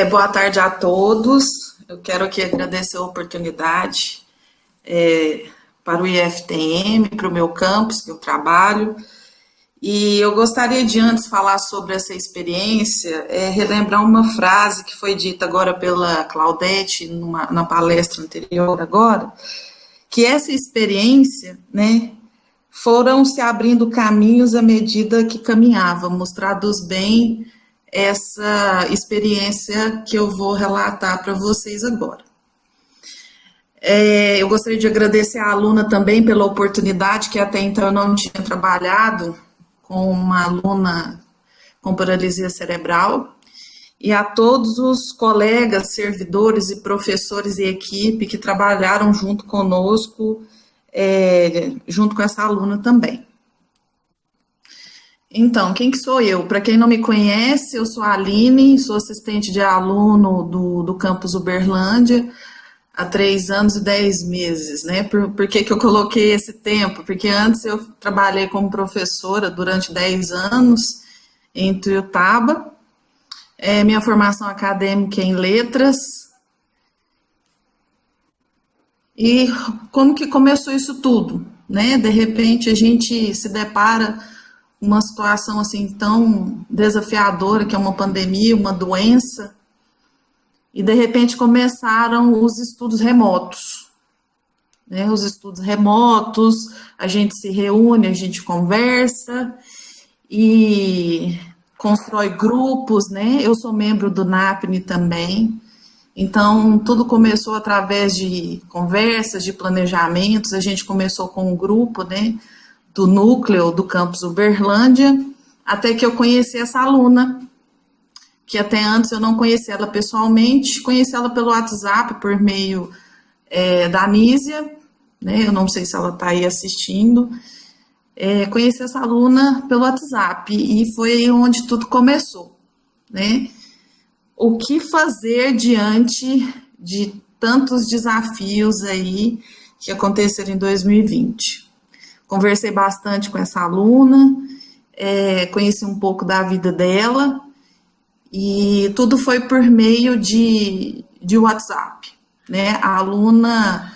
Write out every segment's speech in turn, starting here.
Boa tarde a todos. Eu quero aqui agradecer a oportunidade para o IFTM, para o meu campus, que eu trabalho. E eu gostaria de antes falar sobre essa experiência, relembrar uma frase que foi dita agora pela Claudete na palestra anterior agora, que essa experiência, né, foram se abrindo caminhos à medida que caminhávamos. Traduz bem essa experiência que eu vou relatar para vocês agora. Eu gostaria de agradecer à aluna também pela oportunidade, que até então eu não tinha trabalhado com uma aluna com paralisia cerebral, e a todos os colegas, servidores e professores e equipe que trabalharam junto conosco, junto com essa aluna também. Então, quem que sou eu? Para quem não me conhece, eu sou a Aline, sou assistente de aluno do campus Uberlândia há 3 anos e 10 meses, né? Por que eu coloquei esse tempo? Porque antes eu trabalhei como professora durante 10 anos em Tuiutaba, minha formação acadêmica é em letras. E como que começou isso tudo, né? De repente a gente se depara uma situação assim tão desafiadora, que é uma pandemia, uma doença, e de repente começaram os estudos remotos, né? Os estudos remotos, a gente se reúne, a gente conversa e constrói grupos, né? Eu sou membro do NAPNE também, então tudo começou através de conversas, de planejamentos. A gente começou com um grupo, né, do núcleo do campus Uberlândia, até que eu conheci essa aluna, que até antes eu não conhecia ela pessoalmente, conheci ela pelo WhatsApp, por meio da Nísia, né, eu não sei se ela está aí assistindo, conheci essa aluna pelo WhatsApp, e foi onde tudo começou, né? O que fazer diante de tantos desafios aí que aconteceram em 2020? Conversei bastante com essa aluna, conheci um pouco da vida dela, e tudo foi por meio de WhatsApp, né? A aluna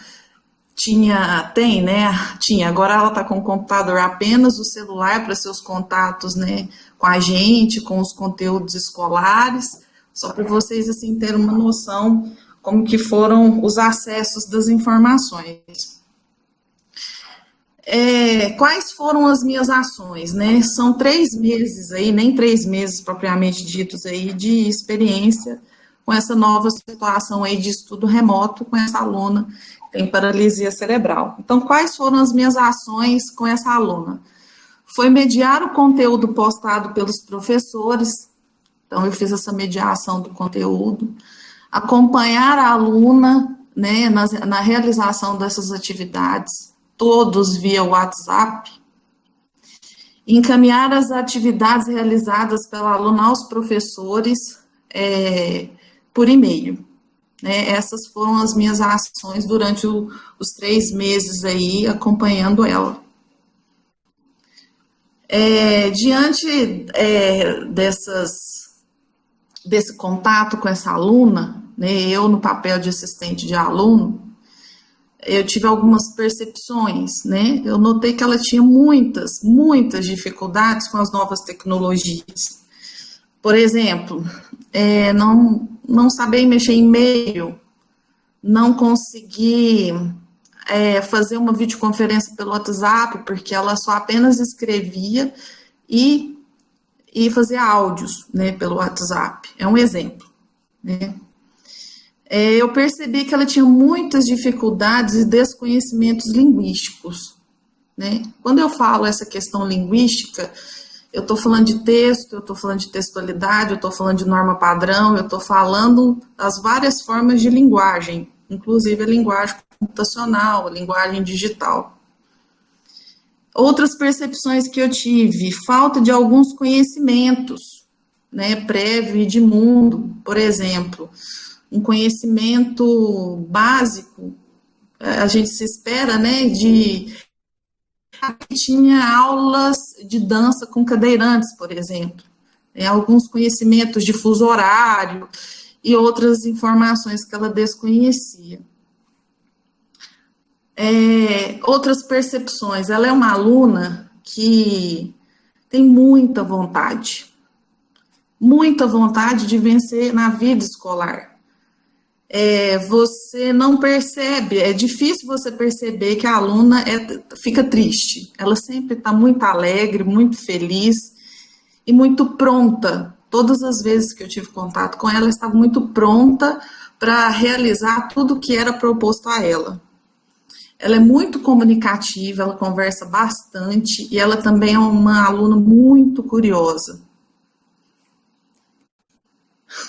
tinha, agora ela está com o computador, apenas o celular para seus contatos, né, com a gente, com os conteúdos escolares, só para vocês assim terem uma noção como que foram os acessos das informações. Quais foram as minhas ações, né? São 3 meses aí, nem 3 meses propriamente ditos aí, de experiência com essa nova situação aí de estudo remoto com essa aluna que tem paralisia cerebral. Então, quais foram as minhas ações com essa aluna? Foi mediar o conteúdo postado pelos professores, então eu fiz essa mediação do conteúdo, acompanhar a aluna, né, na realização dessas atividades, todos via WhatsApp, encaminhar as atividades realizadas pela aluna aos professores por e-mail, né? Essas foram as minhas ações durante os 3 meses aí, acompanhando ela. Diante desse contato com essa aluna, né, eu no papel de assistente de aluno, eu tive algumas percepções, né? Eu notei que ela tinha muitas dificuldades com as novas tecnologias. Por exemplo, não saber mexer em e-mail, não conseguir fazer uma videoconferência pelo WhatsApp, porque ela só apenas escrevia e fazia áudios, né, pelo WhatsApp. É um exemplo, né? Eu percebi que ela tinha muitas dificuldades e desconhecimentos linguísticos, né? Quando eu falo essa questão linguística, eu estou falando de texto, eu estou falando de textualidade, eu estou falando de norma padrão, eu estou falando das várias formas de linguagem, inclusive a linguagem computacional, a linguagem digital. Outras percepções que eu tive: falta de alguns conhecimentos, né, prévio e de mundo, por exemplo, um conhecimento básico, a gente se espera, né, tinha aulas de dança com cadeirantes, por exemplo, alguns conhecimentos de fuso horário, e outras informações que ela desconhecia. Outras percepções, ela é uma aluna que tem muita vontade de vencer na vida escolar. Você não percebe, é difícil você perceber que a aluna fica triste. Ela sempre está muito alegre, muito feliz e muito pronta. Todas as vezes que eu tive contato com ela, estava muito pronta para realizar tudo o que era proposto a ela. Ela é muito comunicativa, ela conversa bastante e ela também é uma aluna muito curiosa.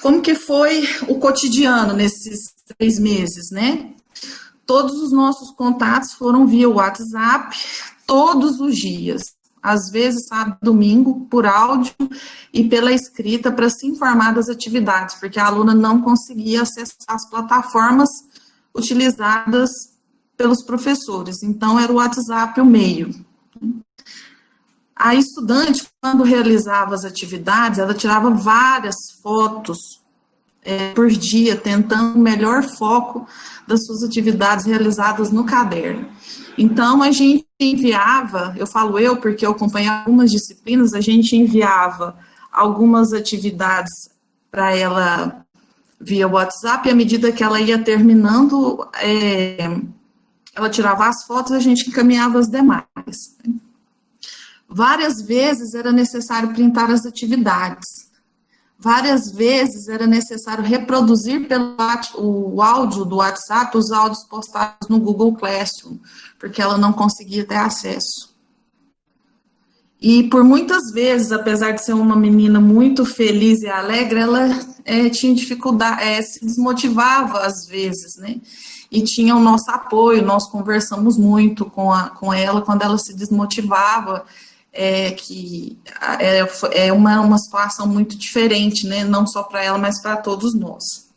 Como que foi o cotidiano nesses 3 meses, né? Todos os nossos contatos foram via WhatsApp, todos os dias. Às vezes, sábado, domingo, por áudio e pela escrita para se informar das atividades, porque a aluna não conseguia acessar as plataformas utilizadas pelos professores. Então, era o WhatsApp o meio. A estudante, quando realizava as atividades, ela tirava várias fotos por dia, tentando o melhor foco das suas atividades realizadas no caderno. Então, a gente enviava, eu falo eu, porque eu acompanhei algumas disciplinas, a gente enviava algumas atividades para ela via WhatsApp, e à medida que ela ia terminando, ela tirava as fotos e a gente encaminhava as demais. Várias vezes era necessário printar as atividades. Várias vezes era necessário reproduzir o áudio do WhatsApp, os áudios postados no Google Classroom, porque ela não conseguia ter acesso. E por muitas vezes, apesar de ser uma menina muito feliz e alegre, ela tinha dificuldade, se desmotivava às vezes, né? E tinha o nosso apoio, nós conversamos muito com ela quando ela se desmotivava, que é uma situação muito diferente, né? Não só para ela, mas para todos nós.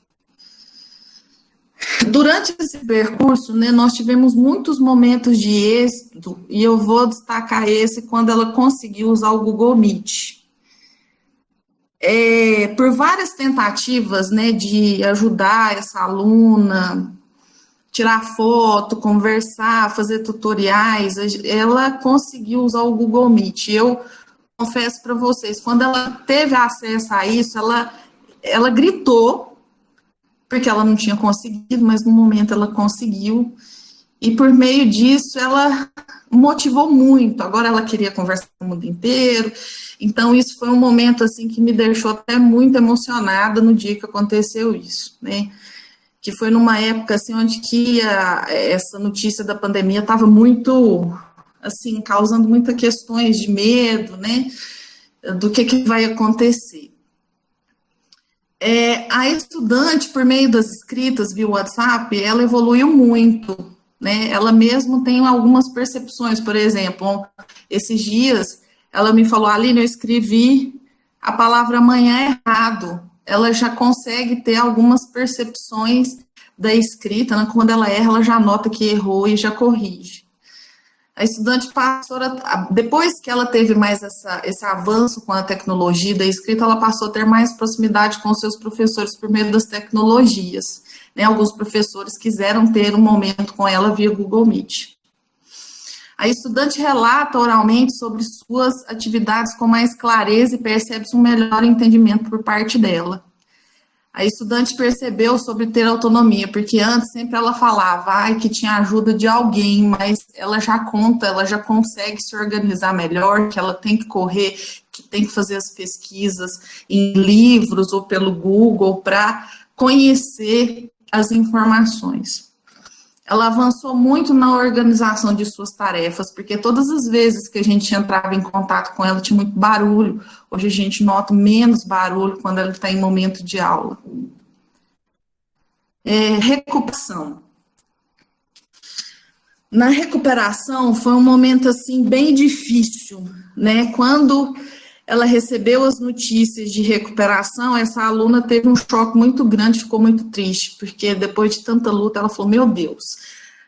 Durante esse percurso, né, nós tivemos muitos momentos de êxito, e eu vou destacar esse quando ela conseguiu usar o Google Meet. Por várias tentativas, né, de ajudar essa aluna, tirar foto, conversar, fazer tutoriais, ela conseguiu usar o Google Meet. Eu confesso para vocês, quando ela teve acesso a isso, ela gritou, porque ela não tinha conseguido, mas no momento ela conseguiu, e por meio disso ela motivou muito. Agora ela queria conversar com o mundo inteiro, então isso foi um momento assim que me deixou até muito emocionada no dia que aconteceu isso, né? Que foi numa época assim onde que essa notícia da pandemia estava muito, assim, causando muitas questões de medo, né, do que vai acontecer. A estudante, por meio das escritas via WhatsApp, ela evoluiu muito, né? Ela mesmo tem algumas percepções, por exemplo, esses dias ela me falou: Aline, eu escrevi a palavra amanhã errado. Ela já consegue ter algumas percepções da escrita, né? Quando ela erra, ela já nota que errou e já corrige. A estudante passou, depois que ela teve mais esse avanço com a tecnologia da escrita, ela passou a ter mais proximidade com os seus professores por meio das tecnologias, né? Alguns professores quiseram ter um momento com ela via Google Meet. A estudante relata oralmente sobre suas atividades com mais clareza e percebe-se um melhor entendimento por parte dela. A estudante percebeu sobre ter autonomia, porque antes sempre ela falava que tinha ajuda de alguém, mas ela já conta, ela já consegue se organizar melhor, que ela tem que correr, que tem que fazer as pesquisas em livros ou pelo Google para conhecer as informações. Ela avançou muito na organização de suas tarefas, porque todas as vezes que a gente entrava em contato com ela tinha muito barulho. Hoje a gente nota menos barulho quando ela está em momento de aula. Recuperação. Na recuperação foi um momento assim bem difícil, né? Quando ela recebeu as notícias de recuperação, essa aluna teve um choque muito grande, ficou muito triste, porque depois de tanta luta, ela falou: meu Deus,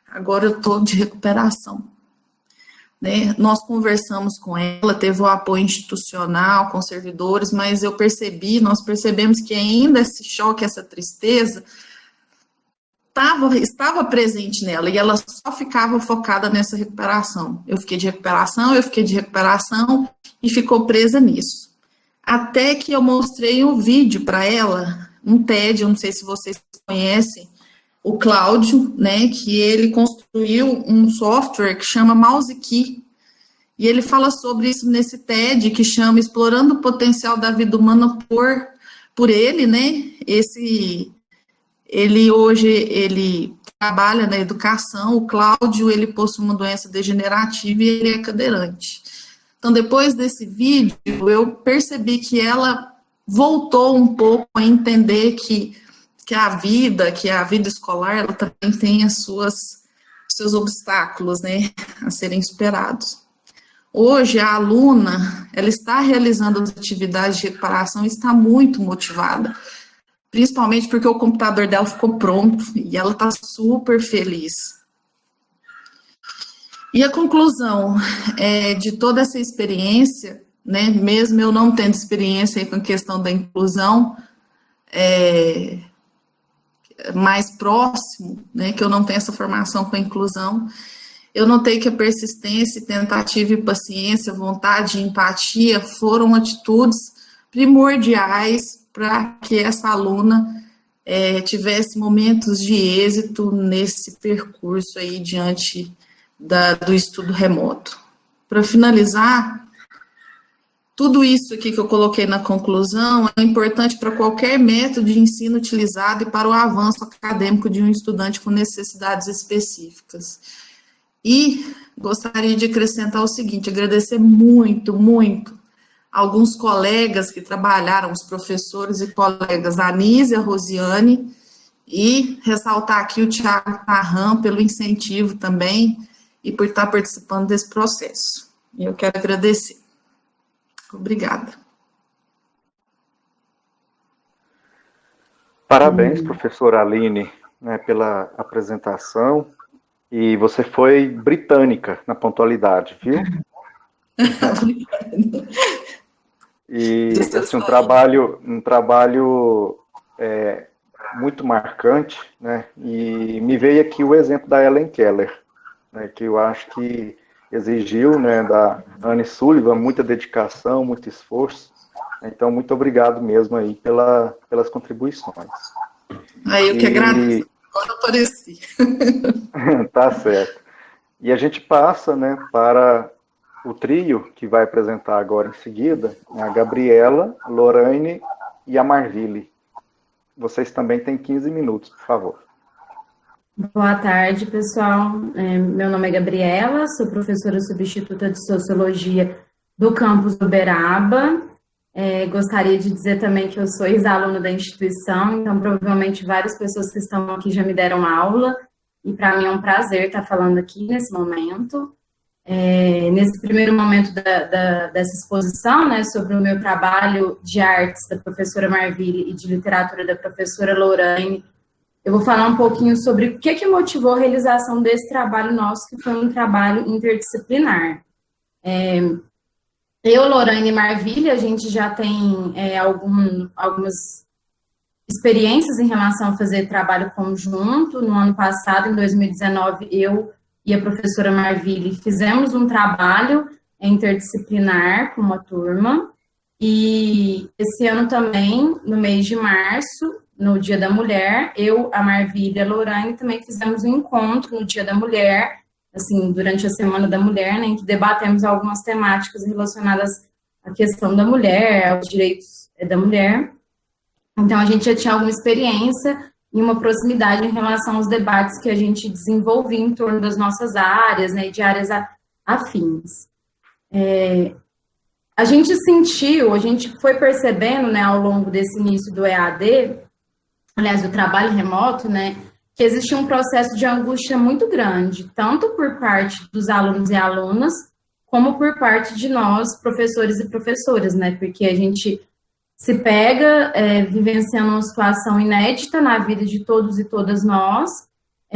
agora eu estou de recuperação. né? Nós conversamos com ela, teve o apoio institucional com servidores, mas nós percebemos que ainda esse choque, essa tristeza, estava presente nela, e ela só ficava focada nessa recuperação. Eu fiquei de recuperação, e ficou presa nisso. Até que eu mostrei um vídeo para ela, um TED, eu não sei se vocês conhecem, o Cláudio, né, que ele construiu um software que chama MouseKey, e ele fala sobre isso nesse TED, que chama Explorando o Potencial da Vida Humana por ele, né, ele trabalha na educação. O Cláudio, ele possui uma doença degenerativa e ele é cadeirante. Então, depois desse vídeo, eu percebi que ela voltou um pouco a entender que a vida escolar, ela também tem seus obstáculos, né, a serem superados. Hoje, a aluna, ela está realizando as atividades de recuperação e está muito motivada, principalmente porque o computador dela ficou pronto e ela está super feliz. E a conclusão de toda essa experiência, né, mesmo eu não tendo experiência com a questão da inclusão, mais próximo, né, que eu não tenho essa formação com a inclusão, eu notei que a persistência, tentativa e paciência, vontade e empatia foram atitudes primordiais para que essa aluna tivesse momentos de êxito nesse percurso aí diante do estudo remoto. Para finalizar, tudo isso aqui que eu coloquei na conclusão é importante para qualquer método de ensino utilizado e para o avanço acadêmico de um estudante com necessidades específicas. E gostaria de acrescentar o seguinte: agradecer muito, muito alguns colegas que trabalharam, os professores e colegas, a Anísia, a Rosiane, e ressaltar aqui o Thiago Tarram pelo incentivo também e por estar participando desse processo. E eu quero agradecer. Obrigada. Parabéns, professora Aline, né, pela apresentação. E você foi britânica na pontualidade, viu? E assim, um trabalho muito marcante, né? E me veio aqui o exemplo da Helen Keller, né, que eu acho que exigiu, né, da Anne Sullivan muita dedicação, muito esforço. Então, muito obrigado mesmo aí pelas contribuições. Aí eu que agradeço. Agora apareci. Tá certo. E a gente passa, né, para o trio que vai apresentar agora em seguida, a Gabriela, Lorraine e a Marville. Vocês também têm 15 minutos, por favor. Boa tarde, pessoal. Meu nome é Gabriela, sou professora substituta de Sociologia do campus do Uberaba. Gostaria de dizer também que eu sou ex-aluna da instituição, então provavelmente várias pessoas que estão aqui já me deram aula, e para mim é um prazer estar falando aqui nesse momento. Nesse primeiro momento dessa exposição, né, sobre o meu trabalho de artes da professora Marville e de literatura da professora Lorraine, eu vou falar um pouquinho sobre o que motivou a realização desse trabalho nosso, que foi um trabalho interdisciplinar. Eu, Lorraine e Marville, a gente já tem algumas experiências em relação a fazer trabalho conjunto. No ano passado, em 2019, eu e a professora Marville fizemos um trabalho interdisciplinar com uma turma, e esse ano também, no mês de março, no Dia da Mulher, eu, a Marville e a Lorraine também fizemos um encontro no Dia da Mulher, assim, durante a Semana da Mulher, né, em que debatemos algumas temáticas relacionadas à questão da mulher, aos direitos da mulher. Então, a gente já tinha alguma experiência e uma proximidade em relação aos debates que a gente desenvolvia em torno das nossas áreas, né, de áreas afins. A gente foi percebendo, né, ao longo desse início do EAD, aliás, do trabalho remoto, né, que existia um processo de angústia muito grande, tanto por parte dos alunos e alunas, como por parte de nós, professores e professoras, né, porque a gente se pega vivenciando uma situação inédita na vida de todos e todas nós,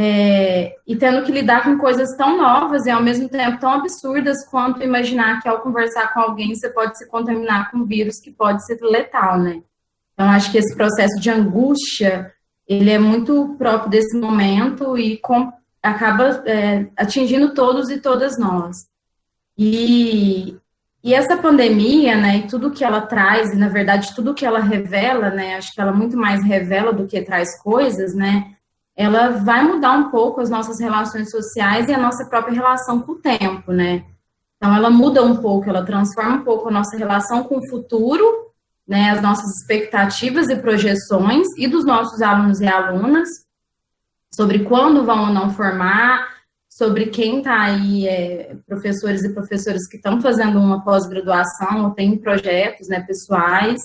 e tendo que lidar com coisas tão novas e ao mesmo tempo tão absurdas quanto imaginar que ao conversar com alguém você pode se contaminar com um vírus que pode ser letal, né? Então, acho que esse processo de angústia, ele é muito próprio desse momento e acaba atingindo todos e todas nós. E essa pandemia, né, e tudo que ela traz, e na verdade tudo que ela revela, né, acho que ela muito mais revela do que traz coisas, né, ela vai mudar um pouco as nossas relações sociais e a nossa própria relação com o tempo, né. Então, ela muda um pouco, ela transforma um pouco a nossa relação com o futuro, né, as nossas expectativas e projeções, e dos nossos alunos e alunas, sobre quando vão ou não formar, sobre quem está aí, professores e professoras que estão fazendo uma pós-graduação ou têm projetos, né, pessoais.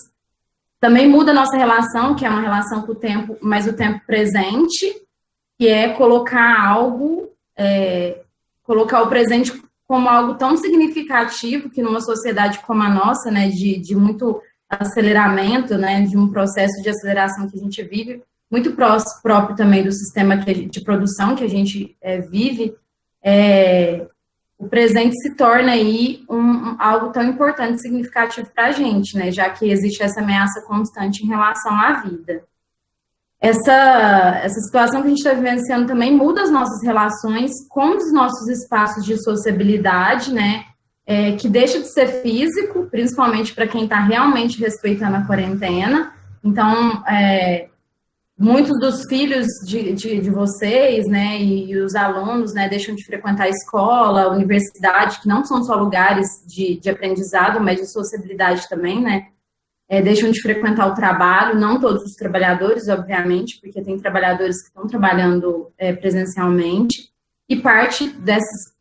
Também muda a nossa relação, que é uma relação com o tempo, mas o tempo presente, que é colocar o presente como algo tão significativo que numa sociedade como a nossa, né, de muito aceleramento, né, de um processo de aceleração que a gente vive, muito próprio também do sistema de produção que a gente vive, o presente se torna aí algo tão importante e significativo para a gente, né, já que existe essa ameaça constante em relação à vida. Essa situação que a gente está vivenciando também muda as nossas relações com os nossos espaços de sociabilidade, né, que deixa de ser físico, principalmente para quem está realmente respeitando a quarentena. Então, muitos dos filhos de vocês, né, e os alunos, né, deixam de frequentar a escola, a universidade, que não são só lugares de aprendizado, mas de sociabilidade também, né, deixam de frequentar o trabalho, não todos os trabalhadores, obviamente, porque tem trabalhadores que estão trabalhando presencialmente, e parte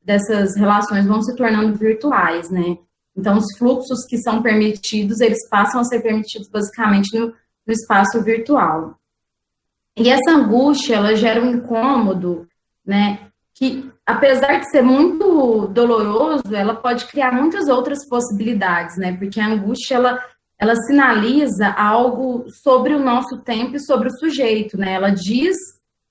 dessas relações vão se tornando virtuais, né? Então, os fluxos que são permitidos, eles passam a ser permitidos basicamente no espaço virtual. E essa angústia, ela gera um incômodo, né, que, apesar de ser muito doloroso, ela pode criar muitas outras possibilidades, né, porque a angústia, ela sinaliza algo sobre o nosso tempo e sobre o sujeito, né,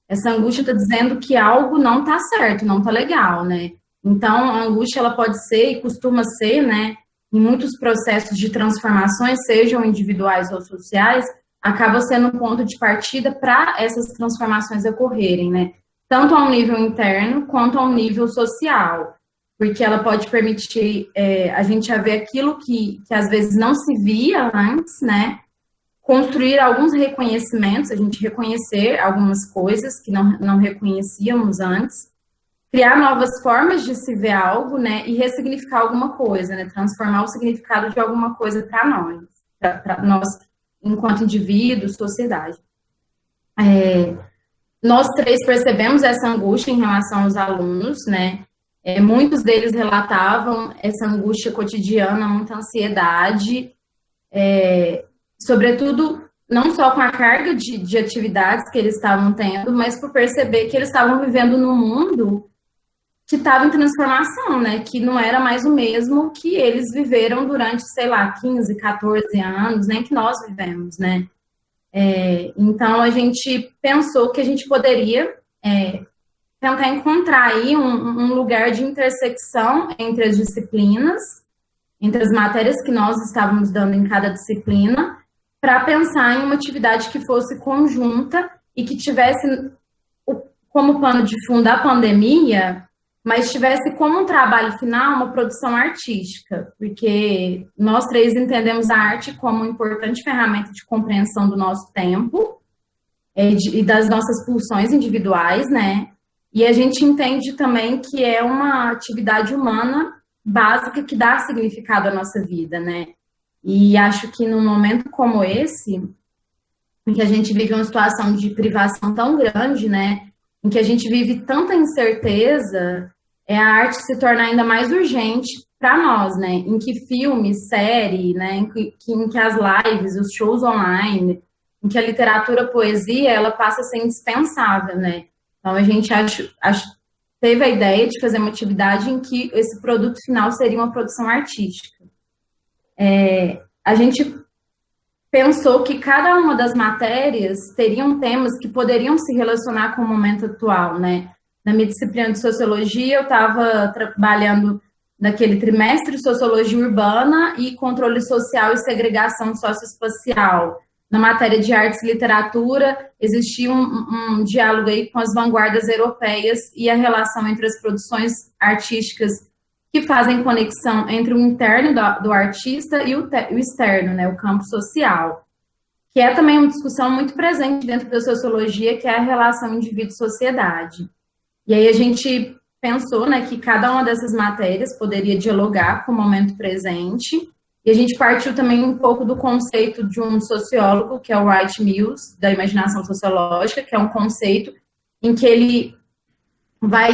essa angústia está dizendo que algo não está certo, não está legal, né, então a angústia, ela pode ser e costuma ser, né, em muitos processos de transformações, sejam individuais ou sociais, acaba sendo um ponto de partida para essas transformações ocorrerem, né, tanto ao nível interno quanto ao nível social, porque ela pode permitir a gente a ver aquilo que às vezes não se via antes, né, construir alguns reconhecimentos, a gente reconhecer algumas coisas que não reconhecíamos antes, criar novas formas de se ver algo, né, e ressignificar alguma coisa, né, transformar o significado de alguma coisa para nós, enquanto indivíduos, sociedade. Nós três percebemos essa angústia em relação aos alunos, né, muitos deles relatavam essa angústia cotidiana, muita ansiedade, sobretudo, não só com a carga de atividades que eles estavam tendo, mas por perceber que eles estavam vivendo num mundo que estava em transformação, né, que não era mais o mesmo que eles viveram durante, sei lá, 15, 14 anos, nem que nós vivemos, né. Então, a gente pensou que a gente poderia tentar encontrar aí um lugar de intersecção entre as disciplinas, entre as matérias que nós estávamos dando em cada disciplina, para pensar em uma atividade que fosse conjunta e que tivesse como pano de fundo a pandemia, mas tivesse como um trabalho final uma produção artística, porque nós três entendemos a arte como uma importante ferramenta de compreensão do nosso tempo e das nossas pulsões individuais, né? E a gente entende também que é uma atividade humana básica que dá significado à nossa vida, né? E acho que num momento como esse, em que a gente vive uma situação de privação tão grande, né? Em que a gente vive tanta incerteza, a arte se torna ainda mais urgente para nós, né? Em que filme, série, né? Em que as lives, os shows online, em que a literatura, a poesia, ela passa a ser indispensável, né? Então, a gente teve a ideia de fazer uma atividade em que esse produto final seria uma produção artística. A gente pensou que cada uma das matérias teriam temas que poderiam se relacionar com o momento atual, né? Na minha disciplina de Sociologia, eu estava trabalhando naquele trimestre Sociologia Urbana e Controle Social e Segregação Socioespacial. Na matéria de Artes e Literatura, existia um diálogo aí com as vanguardas europeias e a relação entre as produções artísticas que fazem conexão entre o interno do artista e o externo, né, o campo social, que é também uma discussão muito presente dentro da sociologia, que é a relação indivíduo-sociedade. E aí a gente pensou, né, que cada uma dessas matérias poderia dialogar com o momento presente, e a gente partiu também um pouco do conceito de um sociólogo, que é o Wright Mills, da imaginação sociológica, que é um conceito em que ele vai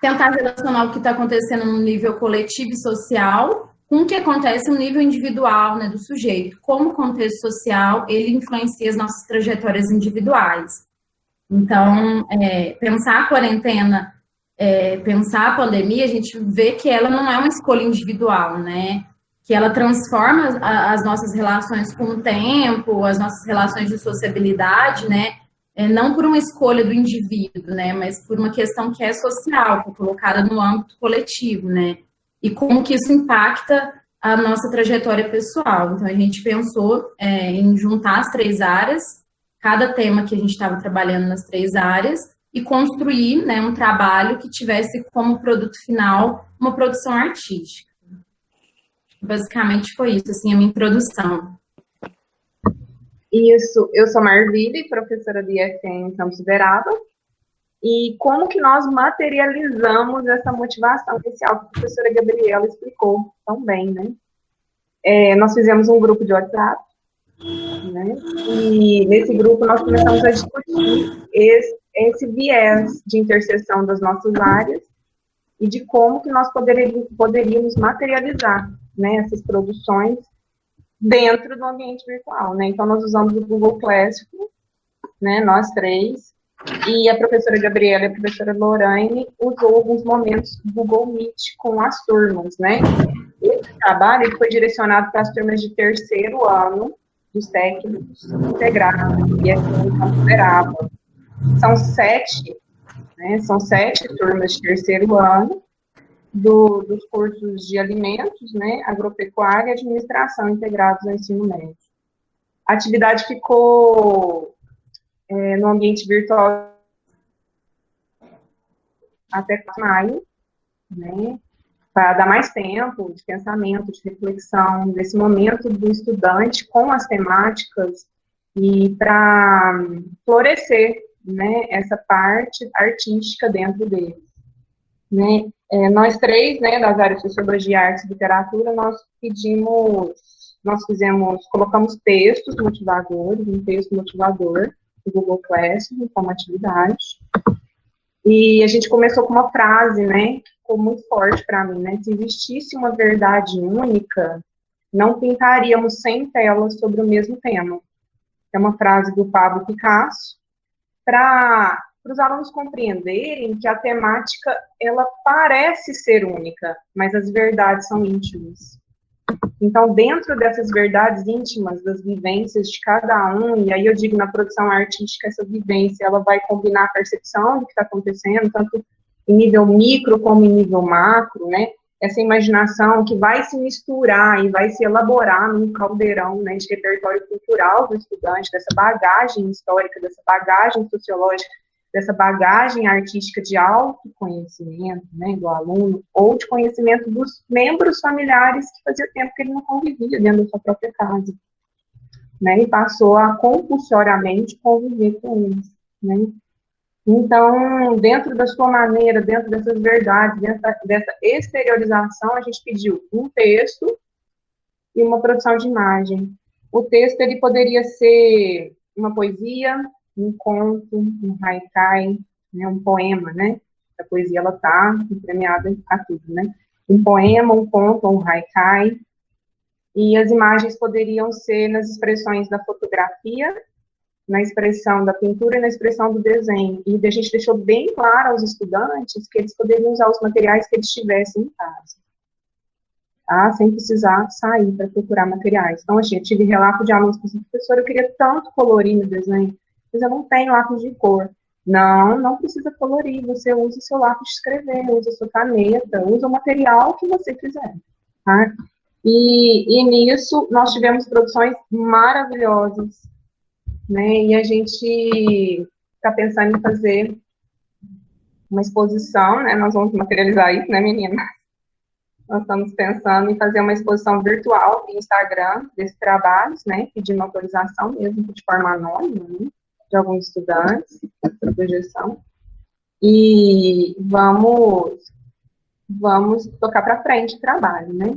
tentar relacionar o que está acontecendo no nível coletivo e social com o que acontece no nível individual, né, do sujeito. Como o contexto social, ele influencia as nossas trajetórias individuais. Então, pensar a quarentena, pensar a pandemia, a gente vê que ela não é uma escolha individual, né? Que ela transforma as nossas relações com o tempo, as nossas relações de sociabilidade, né? Não por uma escolha do indivíduo, né? Mas por uma questão que é social, que é colocada no âmbito coletivo, né? E como que isso impacta a nossa trajetória pessoal. Então, a gente pensou em juntar as 3 áreas, cada tema que a gente estava trabalhando nas 3 áreas, e construir, né, um trabalho que tivesse como produto final uma produção artística. Basicamente foi isso, assim, a minha introdução. Isso, eu sou Marvile, professora de IFM em Campos Veraba, e como que nós materializamos essa motivação inicial que a professora Gabriela explicou tão bem, né? Nós fizemos um grupo de WhatsApp, né? E nesse grupo nós começamos a discutir esse viés de interseção das nossas áreas e de como que nós poderíamos materializar, né, essas produções dentro do ambiente virtual, né? Então, nós usamos o Google Classroom, né, nós 3, e a professora Gabriela e a professora Lorraine usou alguns momentos do Google Meet com as turmas, né? Esse trabalho ele foi direcionado para as turmas de 3º ano dos técnicos integrados e assim considerava. São 7, né? São 7 turmas de 3º ano dos cursos de alimentos, né, agropecuária e administração integrados no ensino médio. A atividade ficou no ambiente virtual até maio, né, para dar mais tempo de pensamento, de reflexão, desse momento do estudante com as temáticas e para florescer, né, essa parte artística dentro dele, né. Nós 3, né, das áreas de Sociologia, Artes e Literatura, colocamos textos motivadores, um texto motivador do Google Classroom como atividade, e a gente começou com uma frase, né, que ficou muito forte para mim, né, se existisse uma verdade única, não pintaríamos 100 telas sobre o mesmo tema. É uma frase do Pablo Picasso, para os alunos compreenderem que a temática, ela parece ser única, mas as verdades são íntimas. Então, dentro dessas verdades íntimas, das vivências de cada um, e aí eu digo na produção artística, essa vivência, ela vai combinar a percepção do que está acontecendo, tanto em nível micro como em nível macro, né? Essa imaginação que vai se misturar e vai se elaborar num caldeirão, né, de repertório cultural do estudante, dessa bagagem histórica, dessa bagagem sociológica, dessa bagagem artística de autoconhecimento, né, do aluno, ou de conhecimento dos membros familiares que fazia tempo que ele não convivia dentro da sua própria casa, né, e passou a compulsoriamente conviver com eles, né. Então, dentro da sua maneira, dentro dessas verdades, dentro dessa exteriorização, a gente pediu um texto e uma produção de imagem. O texto, ele poderia ser uma poesia, um conto, um haikai, né, um poema, né? A poesia, ela está premiada a tudo, né? Um poema, um conto, um haikai. E as imagens poderiam ser nas expressões da fotografia, na expressão da pintura e na expressão do desenho. E a gente deixou bem claro aos estudantes que eles poderiam usar os materiais que eles tivessem em casa. tá? Sem precisar sair para procurar materiais. Então, assim, eu tive relato de alunos que disseram, professora, eu queria tanto colorir no desenho, mas eu não tenho lápis de cor. Não, não precisa colorir, você usa o seu lápis de escrever, usa a sua caneta, usa o material que você quiser, tá? E nisso, nós tivemos produções maravilhosas, né? E a gente está pensando em fazer uma exposição, né? Nós vamos materializar isso, né, menina? Nós estamos pensando em fazer uma exposição virtual no Instagram desses trabalhos, né? Pedindo autorização mesmo, de forma anônima, né, de alguns estudantes, essa projeção. E vamos tocar para frente o trabalho, né?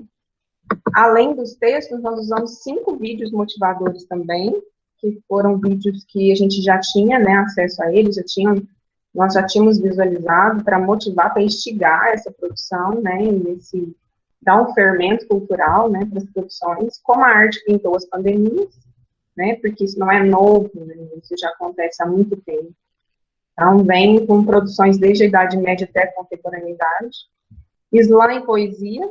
Além dos textos, nós usamos 5 vídeos motivadores também, que foram vídeos que a gente já tinha, né, acesso a eles, nós já tínhamos visualizado para motivar, para instigar essa produção, né, e dar um fermento cultural, né, para as produções, como a arte pintou as pandemias, né, porque isso não é novo, né, isso já acontece há muito tempo. Então, vem com produções desde a Idade Média até a contemporaneidade. Islã e poesia,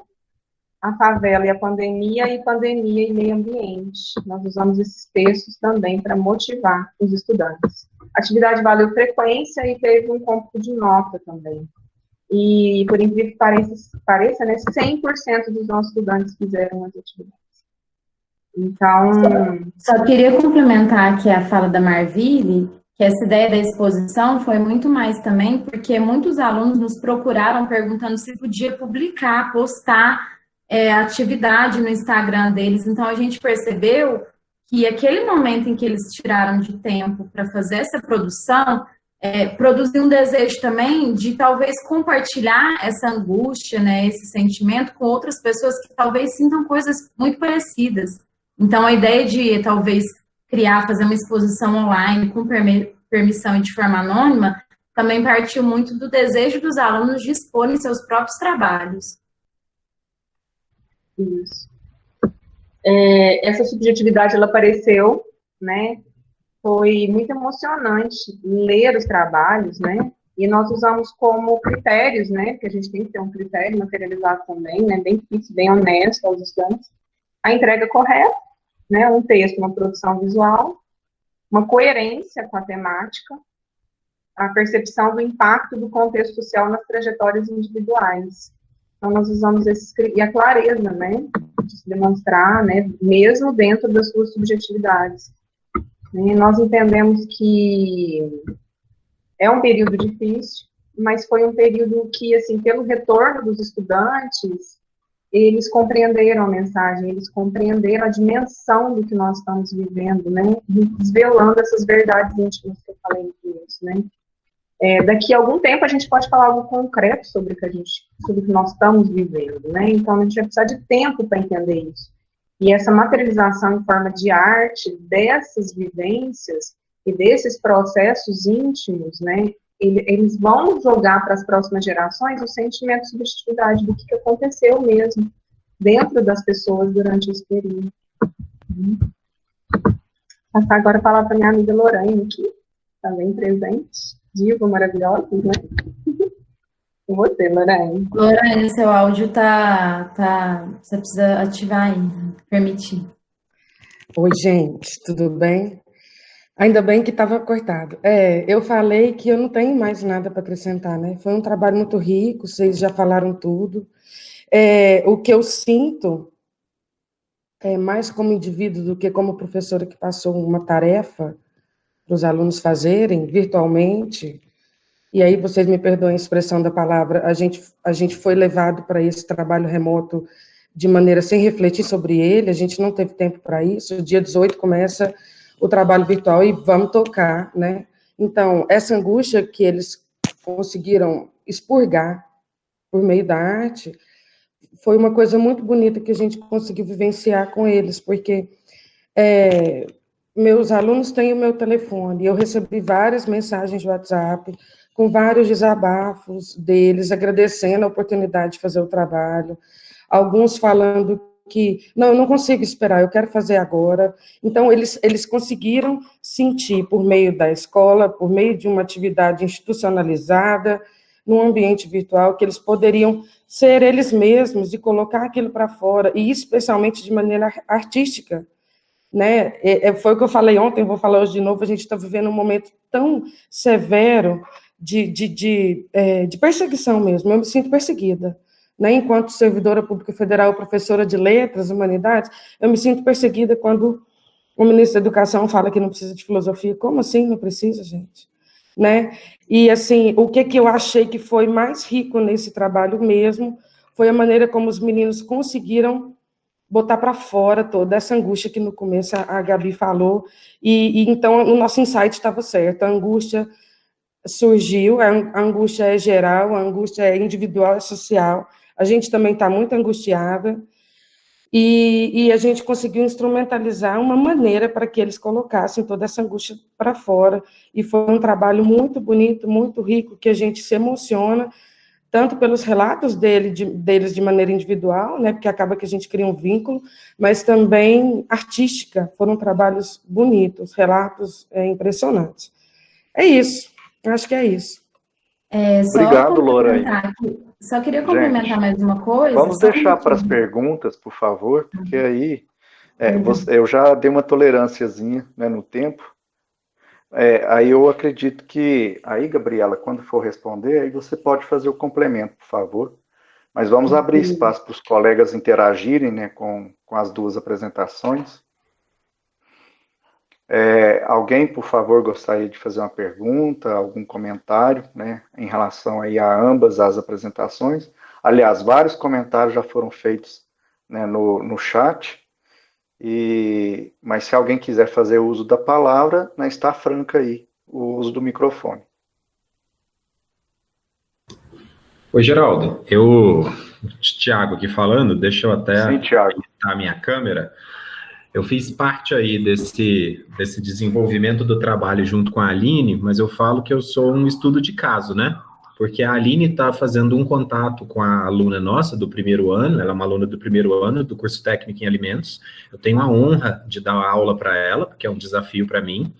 a favela e a pandemia e meio ambiente. Nós usamos esses textos também para motivar os estudantes. A atividade valeu frequência e teve um cômputo de nota também. E, por incrível que pareça, né, 100% dos nossos estudantes fizeram as atividades. Então... Só queria complementar aqui a fala da Marville, que essa ideia da exposição foi muito mais também porque muitos alunos nos procuraram perguntando se podia publicar, postar atividade no Instagram deles. Então, a gente percebeu que aquele momento em que eles tiraram de tempo para fazer essa produção, produziu um desejo também de talvez compartilhar essa angústia, né, esse sentimento com outras pessoas que talvez sintam coisas muito parecidas. Então, a ideia de talvez fazer uma exposição online com permissão e de forma anônima, também partiu muito do desejo dos alunos de exporem seus próprios trabalhos. Isso. Essa subjetividade, ela apareceu, né? Foi muito emocionante ler os trabalhos, né? E nós usamos como critérios, né? Porque a gente tem que ter um critério materializado também, né? Bem fixo, bem honesto aos estudantes. A entrega correta, né? Um texto, uma produção visual, uma coerência com a temática, a percepção do impacto do contexto social nas trajetórias individuais. Então, nós usamos e a clareza, né, de se demonstrar, né, mesmo dentro das suas subjetividades. E nós entendemos que é um período difícil, mas foi um período que, assim, pelo retorno dos estudantes, eles compreenderam a mensagem, eles compreenderam a dimensão do que nós estamos vivendo, né, desvelando essas verdades íntimas que eu falei no começo, né. Daqui a algum tempo a gente pode falar algo concreto sobre o que nós estamos vivendo, né? Então a gente vai precisar de tempo para entender isso. E essa materialização em forma de arte dessas vivências e desses processos íntimos, né? Eles vão jogar para as próximas gerações o sentimento de subjetividade do que aconteceu mesmo dentro das pessoas durante esse período. Passar agora a palavra para minha amiga Lorraine aqui, também presente. Diva, maravilhosos, né? Com você, Lorraine. Lorraine, seu áudio você precisa ativar aí, permitir. Oi, gente, tudo bem? Ainda bem que estava cortado. Eu falei que eu não tenho mais nada para acrescentar, né? Foi um trabalho muito rico, vocês já falaram tudo. O que eu sinto, mais como indivíduo do que como professora que passou uma tarefa para os alunos fazerem virtualmente, e aí vocês me perdoem a expressão da palavra, a gente foi levado para esse trabalho remoto de maneira sem refletir sobre ele, a gente não teve tempo para isso, dia 18 começa o trabalho virtual e vamos tocar, né? Então, essa angústia que eles conseguiram expurgar por meio da arte, foi uma coisa muito bonita que a gente conseguiu vivenciar com eles, porque meus alunos têm o meu telefone, eu recebi várias mensagens de WhatsApp, com vários desabafos deles, agradecendo a oportunidade de fazer o trabalho, alguns falando que, não, eu não consigo esperar, eu quero fazer agora. Então, eles conseguiram sentir, por meio da escola, por meio de uma atividade institucionalizada, num ambiente virtual, que eles poderiam ser eles mesmos e colocar aquilo para fora, e especialmente de maneira artística, né? Foi o que eu falei ontem, vou falar hoje de novo, a gente está vivendo um momento tão severo de perseguição mesmo, eu me sinto perseguida, né? Enquanto servidora pública federal, professora de letras, humanidades, eu me sinto perseguida quando o ministro da Educação fala que não precisa de filosofia. Como assim não precisa, gente? Né? E, assim, o que eu achei que foi mais rico nesse trabalho mesmo foi a maneira como os meninos conseguiram botar para fora toda essa angústia que no começo a Gabi falou, e então o nosso insight estava certo, a angústia surgiu, a angústia é geral, a angústia é individual, é social, a gente também está muito angustiada, e a gente conseguiu instrumentalizar uma maneira para que eles colocassem toda essa angústia para fora, e foi um trabalho muito bonito, muito rico, que a gente se emociona, tanto pelos relatos deles de maneira individual, né, porque acaba que a gente cria um vínculo, mas também artística, foram trabalhos bonitos, relatos impressionantes. É isso, acho que é isso. Obrigado, Lorraine. Só queria complementar mais uma coisa. Vamos deixar para as perguntas, por favor, porque aí eu já dei uma tolerânciazinha, né, no tempo. Aí eu acredito que, aí, Gabriela, quando for responder, aí você pode fazer o complemento, por favor. Mas vamos abrir espaço para os colegas interagirem, né, com as duas apresentações. Alguém, por favor, gostaria de fazer uma pergunta, algum comentário, né, em relação aí a ambas as apresentações? Aliás, vários comentários já foram feitos, né, no chat. Mas se alguém quiser fazer uso da palavra, né, está franca aí o uso do microfone. Oi, Geraldo. Thiago aqui falando, deixa eu até aumentar a minha câmera. Eu fiz parte aí desse desenvolvimento do trabalho junto com a Aline, mas eu falo que eu sou um estudo de caso, né? Porque a Aline está fazendo um contato com a aluna nossa do primeiro ano, ela é uma aluna do primeiro ano do curso técnico em alimentos. Eu tenho a honra de dar aula para ela, porque é um desafio para mim,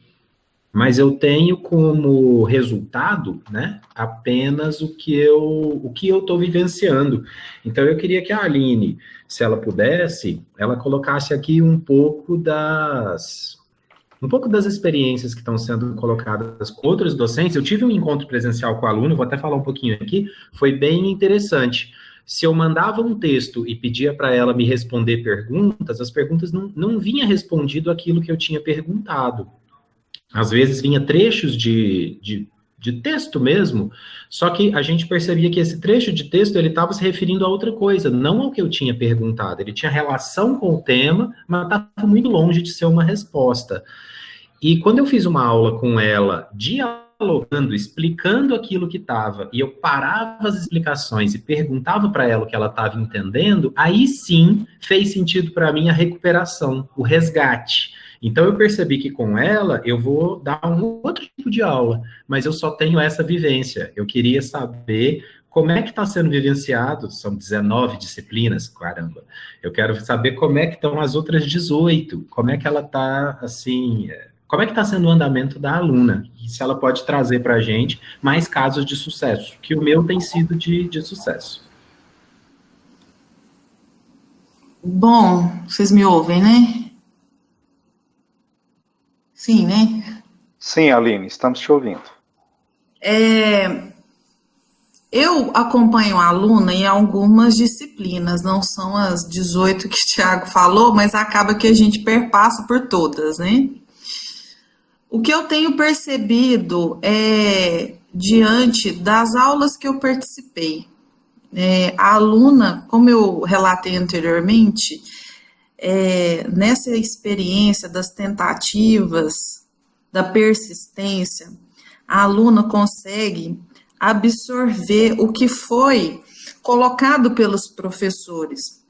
mas eu tenho como resultado, né, apenas o que eu estou vivenciando. Então eu queria que a Aline, se ela pudesse, ela colocasse aqui um pouco das experiências que estão sendo colocadas com outros docentes. Eu tive um encontro presencial com o aluno, vou até falar um pouquinho aqui, foi bem interessante. Se eu mandava um texto e pedia para ela me responder perguntas, as perguntas não vinha respondido aquilo que eu tinha perguntado. Às vezes vinha trechos de texto mesmo, só que a gente percebia que esse trecho de texto ele estava se referindo a outra coisa, não ao que eu tinha perguntado. Ele tinha relação com o tema, mas estava muito longe de ser uma resposta. E quando eu fiz uma aula com ela, dialogando, explicando aquilo que estava, e eu parava as explicações e perguntava para ela o que ela estava entendendo, aí sim fez sentido para mim a recuperação, o resgate. Então, eu percebi que com ela, eu vou dar um outro tipo de aula, mas eu só tenho essa vivência. Eu queria saber como é que está sendo vivenciado, são 19 disciplinas, caramba. Eu quero saber como é que estão as outras 18, como é que ela está, assim, como é que está sendo o andamento da aluna, e se ela pode trazer para a gente mais casos de sucesso, que o meu tem sido de sucesso. Bom, vocês me ouvem, né? Sim, né? Sim, Aline, estamos te ouvindo. Eu acompanho a aluna em algumas disciplinas, não são as 18 que o Thiago falou, mas acaba que a gente perpassa por todas, né? O que eu tenho percebido diante das aulas que eu participei, a aluna, como eu relatei anteriormente, nessa experiência das tentativas, da persistência, a aluna consegue absorver o que foi colocado pelos professores.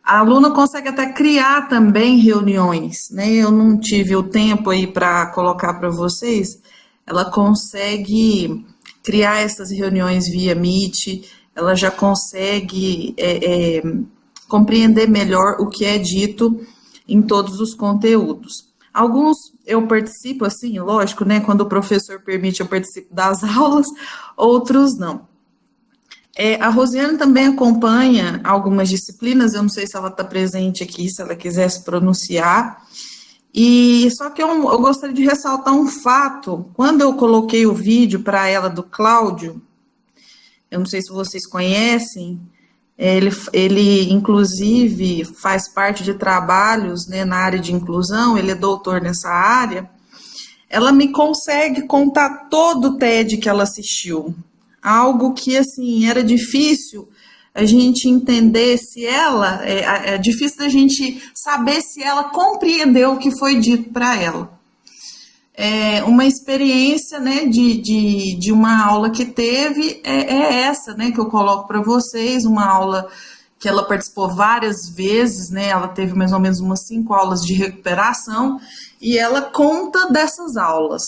A aluna consegue até criar também reuniões, né? Eu não tive o tempo aí para colocar para vocês. Ela consegue criar essas reuniões via Meet, ela já consegue compreender melhor o que é dito em todos os conteúdos. Alguns eu participo, assim, lógico, né? Quando o professor permite, eu participo das aulas, outros não. A Rosiane também acompanha algumas disciplinas, eu não sei se ela está presente aqui, se ela quiser se pronunciar. E só que eu gostaria de ressaltar um fato. Quando eu coloquei o vídeo para ela do Cláudio, eu não sei se vocês conhecem, ele inclusive faz parte de trabalhos, né, na área de inclusão, ele é doutor nessa área. Ela me consegue contar todo o TED que ela assistiu. Algo que, assim, era difícil a gente entender se ela, é difícil da gente saber se ela compreendeu o que foi dito para ela. Uma experiência, né, de uma aula que teve, essa, né, que eu coloco para vocês, uma aula que ela participou várias vezes, né, ela teve mais ou menos umas 5 aulas de recuperação, e ela conta dessas aulas,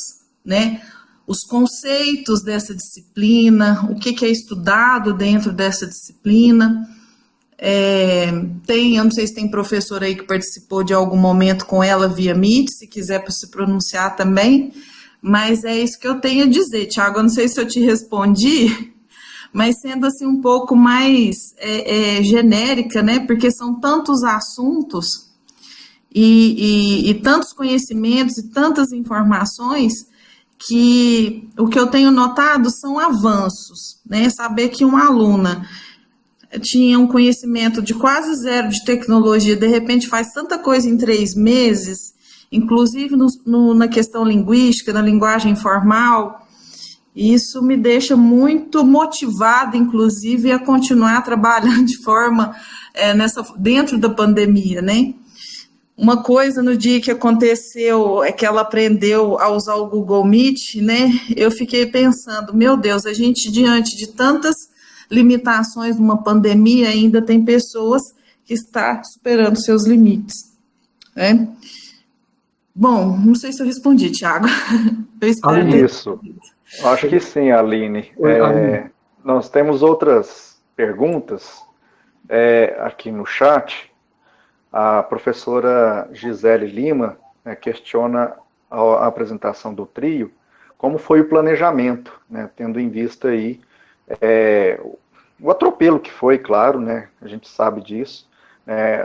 né, os conceitos dessa disciplina, o que é estudado dentro dessa disciplina. Eu não sei se tem professor aí que participou de algum momento com ela via Meet, se quiser para se pronunciar também, mas é isso que eu tenho a dizer, Tiago. Eu não sei se eu te respondi, mas sendo assim um pouco mais genérica, né, porque são tantos assuntos e tantos conhecimentos e tantas informações que o que eu tenho notado são avanços, né? Saber que uma aluna tinha um conhecimento de quase zero de tecnologia, de repente faz tanta coisa em 3 meses, inclusive na questão linguística, na linguagem informal, isso me deixa muito motivada, inclusive, a continuar trabalhando de forma dentro da pandemia, né? Uma coisa no dia que aconteceu é que ela aprendeu a usar o Google Meet, né? Eu fiquei pensando, meu Deus, a gente diante de tantas limitações numa pandemia ainda tem pessoas que estão superando seus limites, né? Bom, não sei se eu respondi, Tiago. Eu espero isso. Acho que sim, Aline. Nós temos outras perguntas aqui no chat. A professora Gisele Lima questiona a apresentação do trio, como foi o planejamento, né, tendo em vista aí o atropelo que foi, claro, né, a gente sabe disso,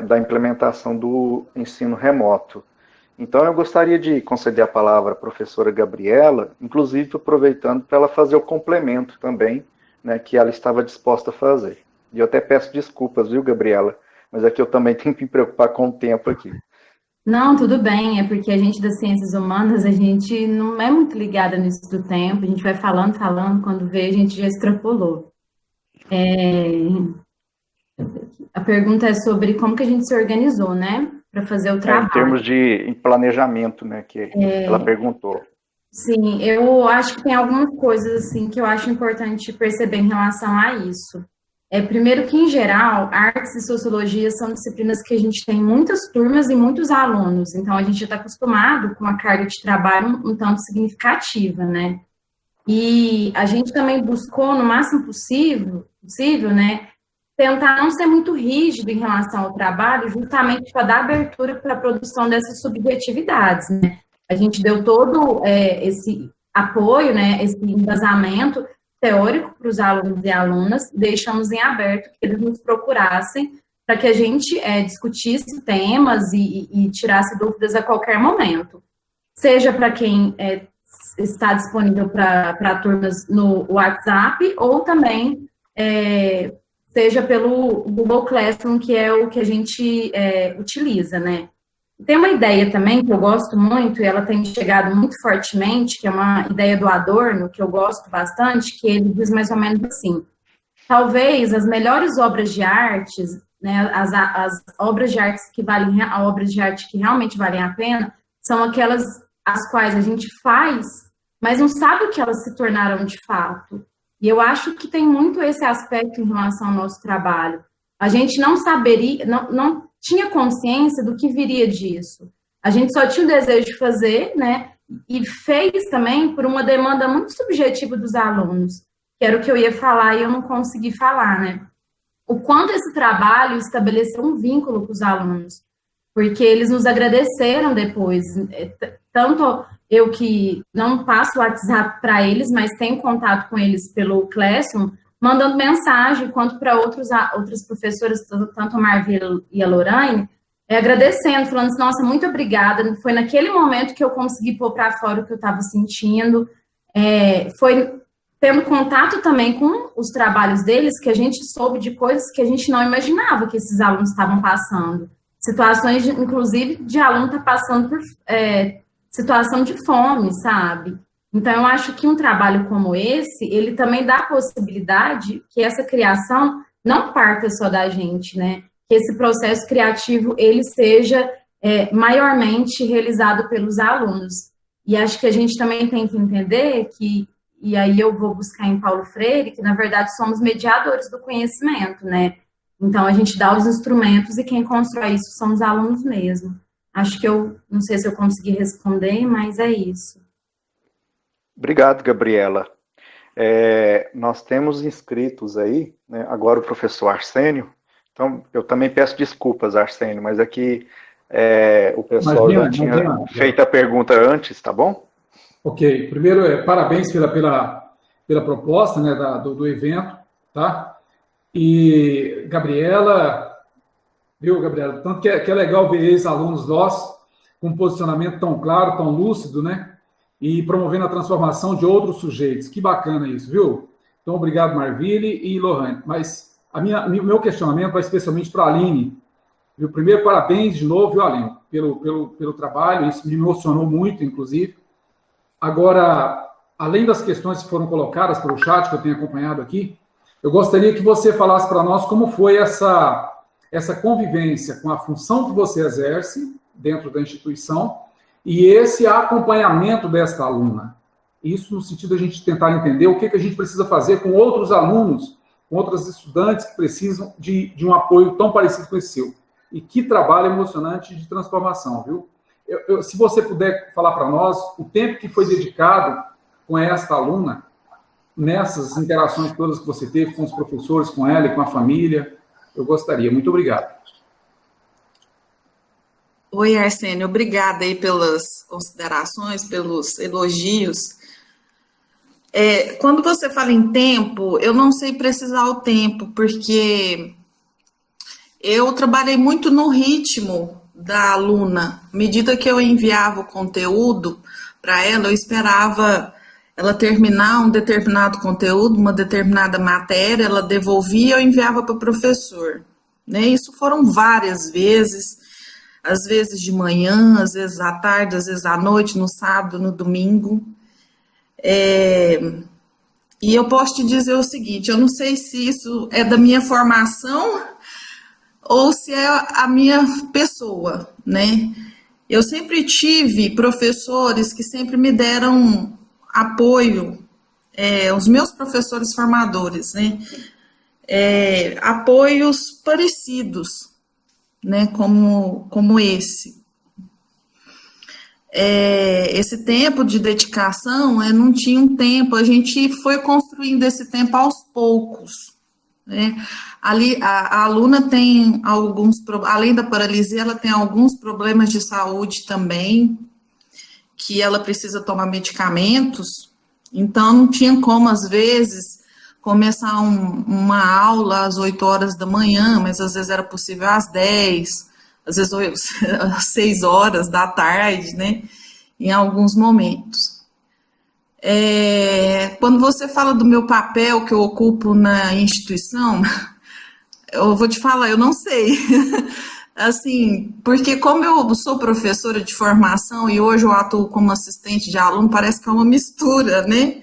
da implementação do ensino remoto. Então, eu gostaria de conceder a palavra à professora Gabriela, inclusive aproveitando para ela fazer o complemento também, né, que ela estava disposta a fazer. E eu até peço desculpas, viu, Gabriela? Mas aqui eu também tenho que me preocupar com o tempo aqui. Não, tudo bem, é porque a gente das ciências humanas, a gente não é muito ligada nisso do tempo, a gente vai falando, quando vê, a gente já extrapolou. A pergunta é sobre como que a gente se organizou, né, para fazer o trabalho. Em termos de planejamento, né, que ela perguntou. Sim, eu acho que tem algumas coisas, assim, que eu acho importante perceber em relação a isso. Primeiro que, em geral, artes e sociologia são disciplinas que a gente tem muitas turmas e muitos alunos, então a gente já está acostumado com uma carga de trabalho um tanto significativa, né? E a gente também buscou, no máximo possível, né, tentar não ser muito rígido em relação ao trabalho, justamente para dar abertura para a produção dessas subjetividades, né? A gente deu todo esse apoio, né, esse embasamento teórico para os alunos e alunas, deixamos em aberto que eles nos procurassem para que a gente discutisse temas e tirasse dúvidas a qualquer momento. Seja para quem está disponível para turmas no WhatsApp ou também seja pelo Google Classroom, que é o que a gente utiliza, né? Tem uma ideia também que eu gosto muito, e ela tem chegado muito fortemente, que é uma ideia do Adorno, que eu gosto bastante, que ele diz mais ou menos assim: talvez as melhores obras de artes, né, as obras de artes que valem, obras de arte que realmente valem a pena, são aquelas as quais a gente faz, mas não sabe o que elas se tornaram de fato. E eu acho que tem muito esse aspecto em relação ao nosso trabalho. A gente não saberia, não tinha consciência do que viria disso. A gente só tinha o desejo de fazer, né? E fez também por uma demanda muito subjetiva dos alunos, que era o que eu ia falar e eu não consegui falar, né? O quanto esse trabalho estabeleceu um vínculo com os alunos, porque eles nos agradeceram depois. Tanto eu que não passo o WhatsApp para eles, mas tenho contato com eles pelo Classroom, mandando mensagem, quanto para outras professoras, tanto a Marvila e a Lorraine, agradecendo, falando assim, nossa, muito obrigada, foi naquele momento que eu consegui pôr para fora o que eu estava sentindo, foi tendo contato também com os trabalhos deles, que a gente soube de coisas que a gente não imaginava que esses alunos estavam passando. Situações, inclusive, de aluno estar passando por situação de fome, sabe? Então, eu acho que um trabalho como esse, ele também dá a possibilidade que essa criação não parta só da gente, né? Que esse processo criativo, ele seja maiormente realizado pelos alunos. E acho que a gente também tem que entender que, e aí eu vou buscar em Paulo Freire, que na verdade somos mediadores do conhecimento, né? Então a gente dá os instrumentos e quem constrói isso são os alunos mesmo. Acho que não sei se eu consegui responder, mas é isso. Obrigado, Gabriela. Nós temos inscritos aí, né, agora o professor Arsênio, então eu também peço desculpas, Arsênio, mas aqui o pessoal já tinha feito a pergunta antes, tá bom? Ok, primeiro, parabéns pela proposta, né, do evento, tá? E, Gabriela, viu, Gabriela? Tanto que é legal ver ex-alunos nossos com um posicionamento tão claro, tão lúcido, né? E promovendo a transformação de outros sujeitos. Que bacana isso, viu? Então, obrigado, Marvile e Lohane. Mas o meu questionamento vai especialmente para a Aline. Viu? Primeiro, parabéns de novo, viu, Aline, pelo trabalho. Isso me emocionou muito, inclusive. Agora, além das questões que foram colocadas pelo chat, que eu tenho acompanhado aqui, eu gostaria que você falasse para nós como foi essa convivência com a função que você exerce dentro da instituição e esse acompanhamento desta aluna. Isso no sentido de a gente tentar entender o que a gente precisa fazer com outros alunos, com outros estudantes que precisam de um apoio tão parecido com esse seu. E que trabalho emocionante de transformação, viu? Se você puder falar para nós o tempo que foi dedicado com esta aluna, nessas interações todas que você teve com os professores, com ela e com a família, eu gostaria. Muito obrigado. Oi, Arsênio, obrigada aí pelas considerações, pelos elogios. Quando você fala em tempo, eu não sei precisar o tempo, porque eu trabalhei muito no ritmo da aluna. À medida que eu enviava o conteúdo para ela, eu esperava ela terminar um determinado conteúdo, uma determinada matéria, ela devolvia e eu enviava para o professor. Né? Isso foram várias vezes, às vezes de manhã, às vezes à tarde, às vezes à noite, no sábado, no domingo. E eu posso te dizer o seguinte, eu não sei se isso é da minha formação ou se é a minha pessoa, né? Eu sempre tive professores que sempre me deram apoio, os meus professores formadores, né? Apoios parecidos, né? Como esse. Esse tempo de dedicação, não tinha um tempo, a gente foi construindo esse tempo aos poucos. Né? Ali, a aluna tem além da paralisia, ela tem alguns problemas de saúde também, que ela precisa tomar medicamentos, então não tinha como, às vezes, começar uma aula às 8 horas da manhã, mas às vezes era possível às 10, às vezes às 6 horas da tarde, né? Em alguns momentos. Quando você fala do meu papel que eu ocupo na instituição, eu vou te falar, eu não sei. Assim, porque como eu sou professora de formação e hoje eu atuo como assistente de aluno, parece que é uma mistura, né?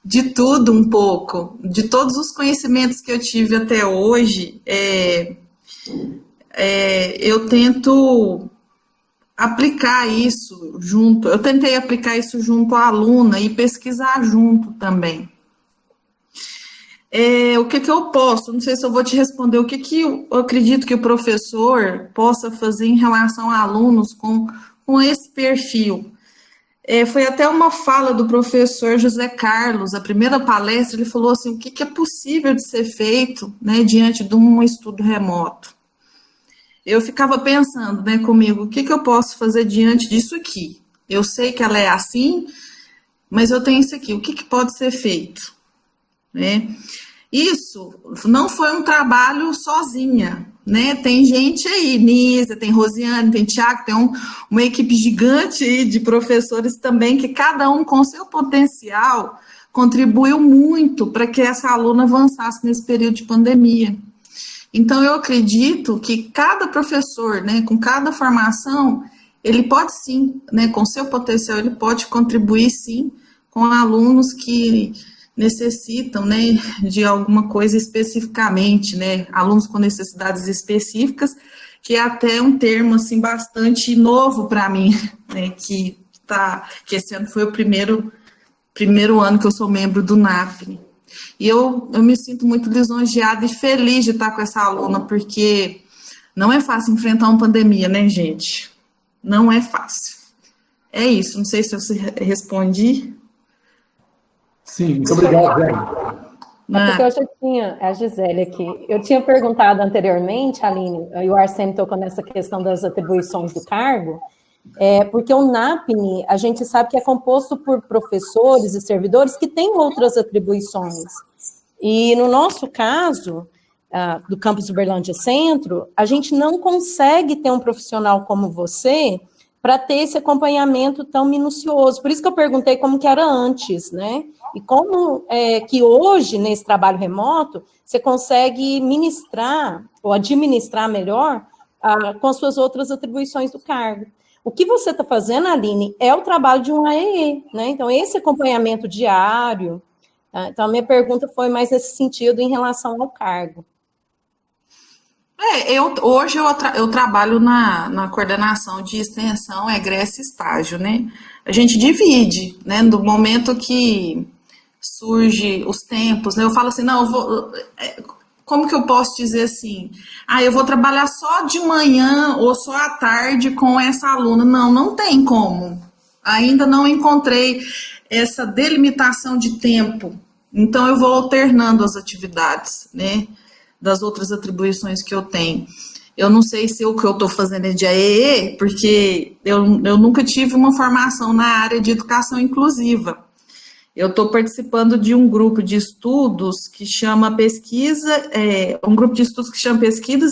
De tudo um pouco, de todos os conhecimentos que eu tive até hoje, eu tento aplicar isso junto, eu tentei aplicar isso junto à aluna e pesquisar junto também. O que eu posso, não sei se eu vou te responder, o que eu acredito que o professor possa fazer em relação a alunos com esse perfil. Foi até uma fala do professor José Carlos, a primeira palestra, ele falou assim, o que é possível de ser feito, né, diante de um estudo remoto. Eu ficava pensando, né, comigo, o que eu posso fazer diante disso aqui? Eu sei que ela é assim, mas eu tenho isso aqui, o que pode ser feito? Né? isso não foi um trabalho sozinha, né? Tem gente aí, Nízia, tem Rosiane, tem Tiago, tem uma equipe gigante aí de professores também, que cada um com seu potencial contribuiu muito para que essa aluna avançasse nesse período de pandemia. Então, eu acredito que cada professor, né, com cada formação, ele pode sim, né, com seu potencial, ele pode contribuir sim com alunos que necessitam, né, de alguma coisa especificamente, né, alunos com necessidades específicas, que é até um termo, assim, bastante novo para mim, né, que esse ano foi o primeiro ano que eu sou membro do NAPNE. E eu me sinto muito lisonjeada e feliz de estar com essa aluna, porque não é fácil enfrentar uma pandemia, né, gente? Não é fácil. É isso, não sei se eu respondi. Sim, muito obrigado, Zé. Porque eu já tinha, a Gisele aqui, eu tinha perguntado anteriormente, Aline, e o Arsênio tocou nessa questão das atribuições do cargo, porque o NAPNE, a gente sabe que é composto por professores e servidores que têm outras atribuições. E no nosso caso, do campus Uberlândia Centro, a gente não consegue ter um profissional como você para ter esse acompanhamento tão minucioso. Por isso que eu perguntei como que era antes, né? E como que hoje, nesse trabalho remoto, você consegue ministrar ou administrar melhor com as suas outras atribuições do cargo. O que você está fazendo, Aline, é o trabalho de um AEE, né? Então, esse acompanhamento diário. Tá? Então, a minha pergunta foi mais nesse sentido em relação ao cargo. Hoje eu trabalho na coordenação de extensão, egresso e estágio, né? A gente divide, né? Do momento que surge os tempos, né? Eu falo assim, não, eu vou... Como que eu posso dizer assim? Eu vou trabalhar só de manhã ou só à tarde com essa aluna. Não tem como. Ainda não encontrei essa delimitação de tempo. Então, eu vou alternando as atividades, né? Das outras atribuições que eu tenho. Eu não sei se o que eu estou fazendo é de AEE, porque eu nunca tive uma formação na área de educação inclusiva. Eu estou participando de um grupo de estudos que chama Pesquisas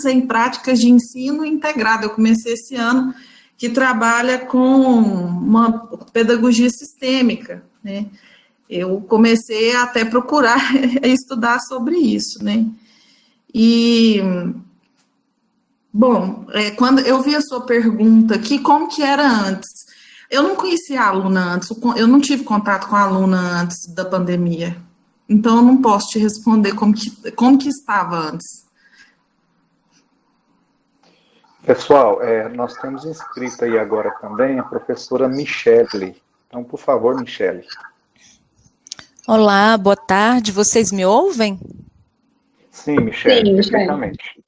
em Práticas de Ensino Integrado. Eu comecei esse ano, que trabalha com uma pedagogia sistêmica, né? Eu comecei a até procurar estudar sobre isso, né? E, bom, quando eu vi a sua pergunta aqui, como que era antes? Eu não conhecia a aluna antes, eu não tive contato com a aluna antes da pandemia, então eu não posso te responder como que estava antes. Pessoal, nós temos inscrita aí agora também a professora Michele. Então, por favor, Michele. Olá, boa tarde, vocês me ouvem? Sim, Michele, perfeitamente.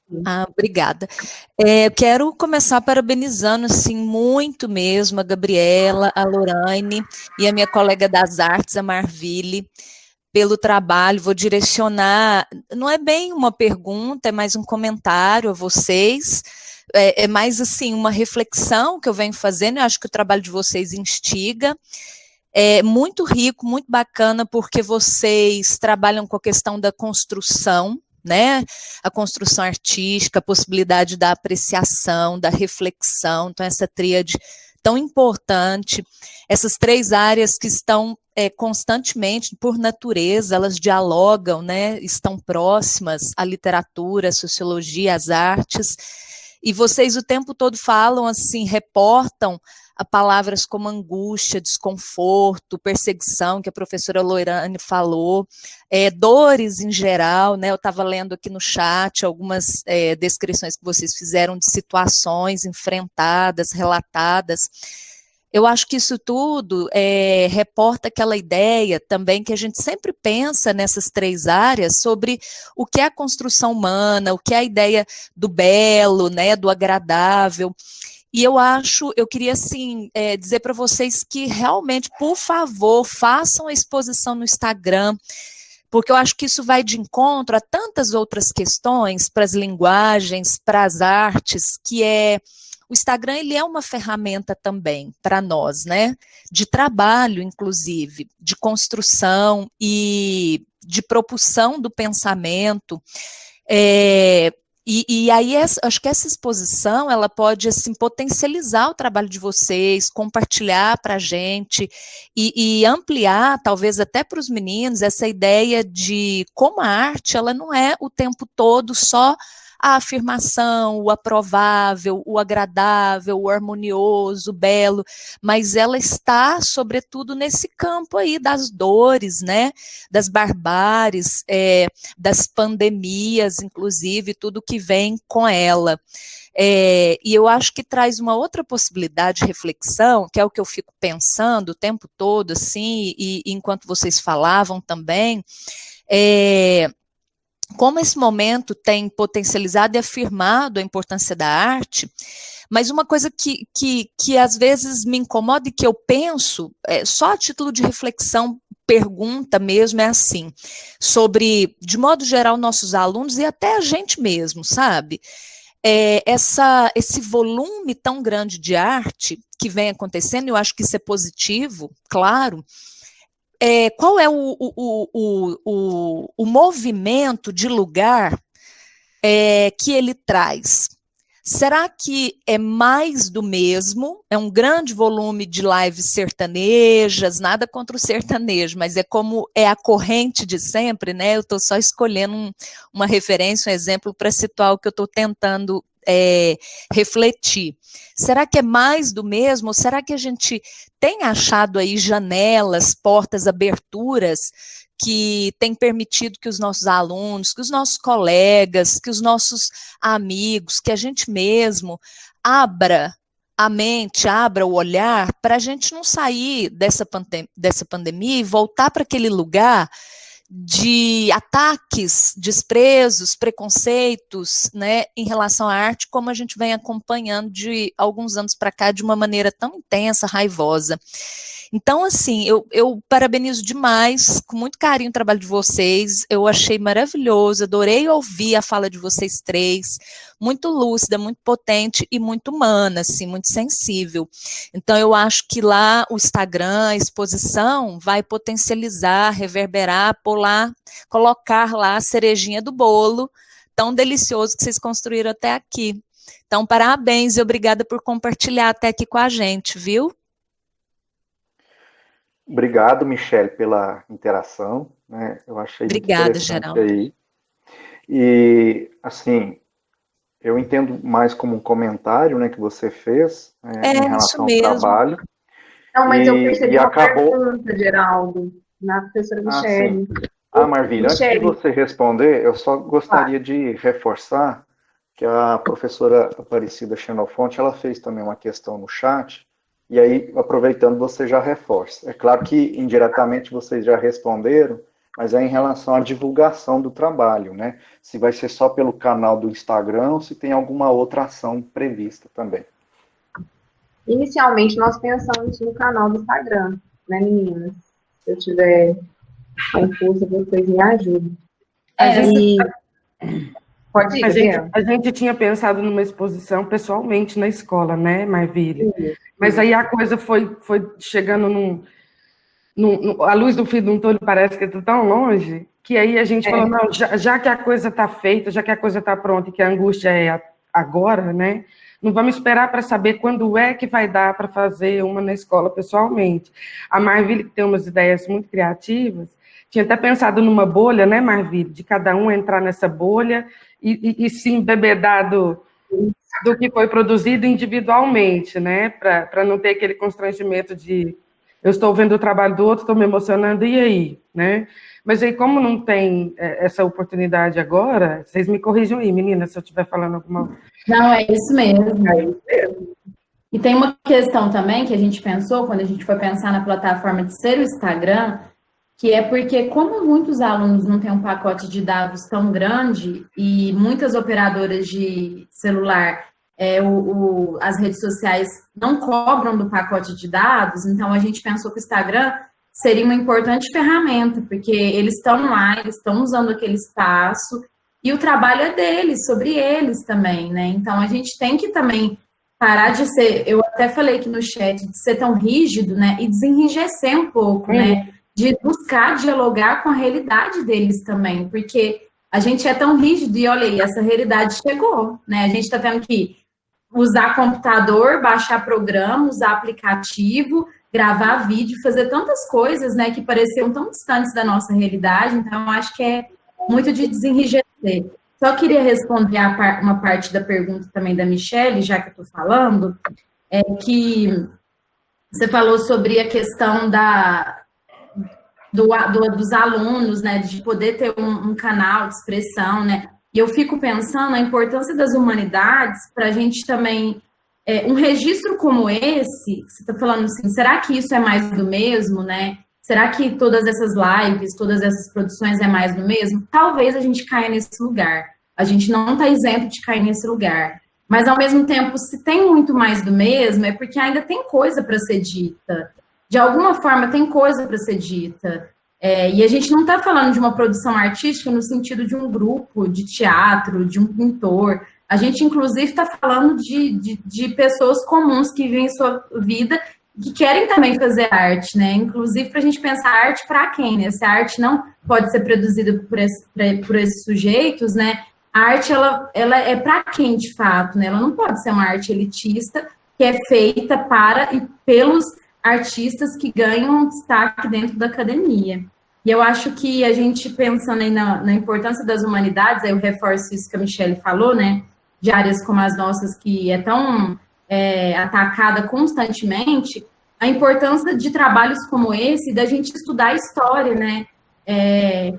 Obrigada. Eu quero começar parabenizando, assim, muito mesmo a Gabriela, a Lorraine e a minha colega das artes, a Marville, pelo trabalho. Vou direcionar, não é bem uma pergunta, é mais um comentário a vocês, é mais, assim, uma reflexão que eu venho fazendo. Eu acho que o trabalho de vocês instiga. É muito rico, muito bacana, porque vocês trabalham com a questão da construção, né? A construção artística, a possibilidade da apreciação, da reflexão. Então, essa tríade tão importante, essas três áreas que estão constantemente, por natureza, elas dialogam, né? Estão próximas à literatura, à sociologia, às artes, e vocês o tempo todo falam assim, reportam a palavras como angústia, desconforto, perseguição, que a professora Lorraine falou, dores em geral, né? Eu estava lendo aqui no chat algumas descrições que vocês fizeram de situações enfrentadas, relatadas. Eu acho que isso tudo reporta aquela ideia também que a gente sempre pensa nessas três áreas sobre o que é a construção humana, o que é a ideia do belo, né, do agradável. E eu queria, assim, dizer para vocês que realmente, por favor, façam a exposição no Instagram, porque eu acho que isso vai de encontro a tantas outras questões para as linguagens, para as artes, que o Instagram, ele é uma ferramenta também para nós, né? De trabalho, inclusive, de construção e de propulsão do pensamento. E aí, acho que essa exposição, ela pode, assim, potencializar o trabalho de vocês, compartilhar para a gente e ampliar, talvez até para os meninos, essa ideia de como a arte, ela não é o tempo todo só a afirmação, o aprovável, o agradável, o harmonioso, o belo, mas ela está, sobretudo, nesse campo aí das dores, né, das barbáries, das pandemias, inclusive, tudo que vem com ela. E eu acho que traz uma outra possibilidade de reflexão, que é o que eu fico pensando o tempo todo, assim, e enquanto vocês falavam também, como esse momento tem potencializado e afirmado a importância da arte, mas uma coisa que às vezes me incomoda e que eu penso, só a título de reflexão, pergunta mesmo, é assim, sobre, de modo geral, nossos alunos e até a gente mesmo, sabe? Esse volume tão grande de arte que vem acontecendo, eu acho que isso é positivo, claro. Qual é o movimento de lugar que ele traz? Será que é mais do mesmo? É um grande volume de lives sertanejas, nada contra o sertanejo, mas é como é a corrente de sempre, né? Eu estou só escolhendo uma referência, um exemplo para situar o que eu estou tentando refletir. Será que é mais do mesmo? Ou será que a gente tem achado aí janelas, portas, aberturas que tem permitido que os nossos alunos, que os nossos colegas, que os nossos amigos, que a gente mesmo abra a mente, abra o olhar para a gente não sair dessa pandemia e voltar para aquele lugar de ataques, desprezos, preconceitos, né, em relação à arte, como a gente vem acompanhando de alguns anos para cá de uma maneira tão intensa, raivosa. Então, assim, eu parabenizo demais, com muito carinho o trabalho de vocês, eu achei maravilhoso, adorei ouvir a fala de vocês três, muito lúcida, muito potente e muito humana, assim, muito sensível. Então, eu acho que lá o Instagram, a exposição, vai potencializar, reverberar, colocar lá a cerejinha do bolo, tão delicioso que vocês construíram até aqui. Então, parabéns e obrigada por compartilhar até aqui com a gente, viu? Obrigado, Michele, pela interação, né? Eu achei Obrigada, muito interessante Geraldo. aí. E, assim, eu entendo mais como um comentário, né, que você fez, em relação ao trabalho. Não, mas eu percebi uma pergunta, Geraldo, na professora Michele. Marvila, antes de você responder, eu só gostaria de reforçar que a professora Aparecida Xenofonte, ela fez também uma questão no chat, e aí, aproveitando, você já reforça. É claro que, indiretamente, vocês já responderam, mas é em relação à divulgação do trabalho, né? Se vai ser só pelo canal do Instagram ou se tem alguma outra ação prevista também. Inicialmente, nós pensamos no canal do Instagram, né, meninas? Se eu tiver confusa, vocês me ajudem. Pode ir, a gente tinha pensado numa exposição pessoalmente na escola, né, Marvila? Mas aí a coisa foi chegando a luz do fim de um túnel parece que está tão longe, que aí a gente falou, não, já que a coisa está feita, já que a coisa está pronta e que a angústia é agora, né, não vamos esperar para saber quando é que vai dar para fazer uma na escola pessoalmente. A Marvila, que tem umas ideias muito criativas, tinha até pensado numa bolha, né, Marvila, de cada um entrar nessa bolha e se embebedar do que foi produzido individualmente, né, para não ter aquele constrangimento de eu estou vendo o trabalho do outro, estou me emocionando, e aí, né? Mas aí, como não tem essa oportunidade agora, vocês me corrijam aí, meninas, se eu estiver falando alguma... Não, é isso mesmo. É isso mesmo. E tem uma questão também que a gente pensou, quando a gente foi pensar na plataforma de ser o Instagram, que é porque, como muitos alunos não têm um pacote de dados tão grande e muitas operadoras de celular, as redes sociais não cobram do pacote de dados, então a gente pensou que o Instagram seria uma importante ferramenta, porque eles estão lá, eles estão usando aquele espaço, e o trabalho é deles, sobre eles também, né? Então a gente tem que também parar de ser, eu até falei aqui no chat, de ser tão rígido, né? E desenrijecer um pouco, né? de buscar dialogar com a realidade deles também, porque a gente é tão rígido e olha aí, essa realidade chegou, né? A gente está tendo que usar computador, baixar programa, usar aplicativo, gravar vídeo, fazer tantas coisas, né, que pareciam tão distantes da nossa realidade, então eu acho que é muito de desenrijecer. Só queria responder uma parte da pergunta também da Michelle, já que eu estou falando, é que você falou sobre a questão dos alunos, né, de poder ter um canal de expressão, né, e eu fico pensando na importância das humanidades para a gente também, um registro como esse, você está falando assim, será que isso é mais do mesmo, né? Será que todas essas lives, todas essas produções é mais do mesmo? Talvez a gente caia nesse lugar. A gente não está isento de cair nesse lugar. Mas, ao mesmo tempo, se tem muito mais do mesmo, é porque ainda tem coisa para ser dita. De alguma forma, tem coisa para ser dita. E a gente não está falando de uma produção artística no sentido de um grupo de teatro, de um pintor. A gente, inclusive, está falando de pessoas comuns que vivem sua vida, que querem também fazer arte, né? Inclusive, para a gente pensar arte para quem, né? Se a arte não pode ser produzida por esses sujeitos, né? A arte, ela é para quem, de fato, né? Ela não pode ser uma arte elitista, que é feita para e pelos artistas que ganham destaque dentro da academia. E eu acho que a gente, pensando aí na importância das humanidades, aí eu reforço isso que a Michelle falou, né, de áreas como as nossas, que é tão atacada constantemente, a importância de trabalhos como esse, da gente estudar a história, né.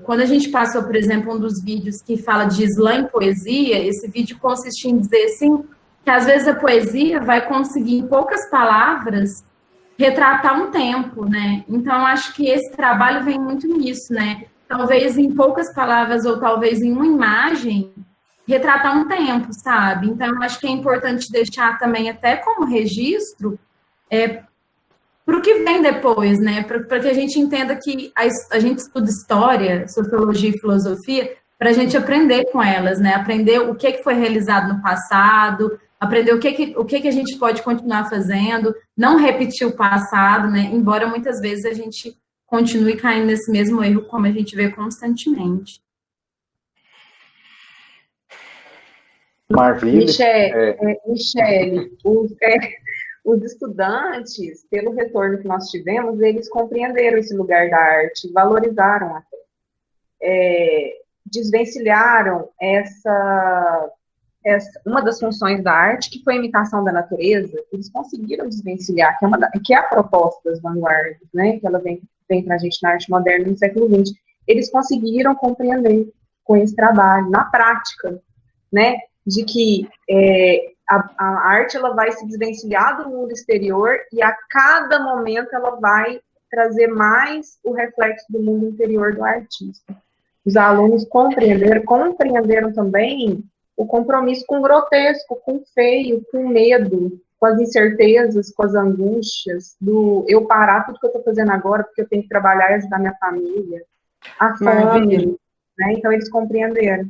Quando a gente passou, por exemplo, um dos vídeos que fala de slam em poesia, esse vídeo consiste em dizer, assim, que às vezes a poesia vai conseguir, em poucas palavras, retratar um tempo, né? Então, eu acho que esse trabalho vem muito nisso, né? Talvez em poucas palavras ou talvez em uma imagem, retratar um tempo, sabe? Então, eu acho que é importante deixar também até como registro para o que vem depois, né? Para que a gente entenda que a gente estuda história, sociologia e filosofia para a gente aprender com elas, né? Aprender o que foi realizado no passado, aprender o que a gente pode continuar fazendo, não repetir o passado, né? Embora muitas vezes a gente continue caindo nesse mesmo erro, como a gente vê constantemente. Marville. Michele, os estudantes, pelo retorno que nós tivemos, eles compreenderam esse lugar da arte, valorizaram até. Desvencilharam uma das funções da arte, que foi a imitação da natureza, eles conseguiram desvencilhar, que é a proposta das vanguardas, né, que ela vem para a gente na arte moderna no século XX. Eles conseguiram compreender com esse trabalho, na prática, né, de que a arte ela vai se desvencilhar do mundo exterior e a cada momento ela vai trazer mais o reflexo do mundo interior do artista. Os alunos compreenderam também o compromisso com o grotesco, com o feio, com o medo, com as incertezas, com as angústias, do eu parar tudo que eu estou fazendo agora porque eu tenho que trabalhar e ajudar minha família, a fome, né? Então eles compreenderam.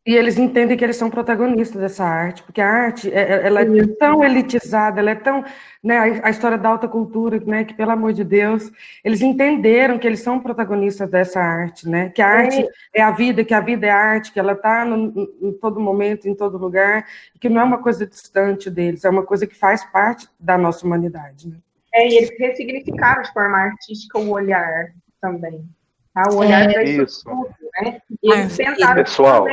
E eles entendem que eles são protagonistas dessa arte, porque a arte, ela é tão elitizada, ela é tão, né, a história da alta cultura, né, que, pelo amor de Deus, eles entenderam que eles são protagonistas dessa arte, né, que a arte é a vida, que a vida é a arte, que ela está em todo momento, em todo lugar, que não é uma coisa distante deles, é uma coisa que faz parte da nossa humanidade, né. E eles ressignificaram de forma artística o olhar também. O olhar para isso tudo, né? E eles tentaram... Pessoal,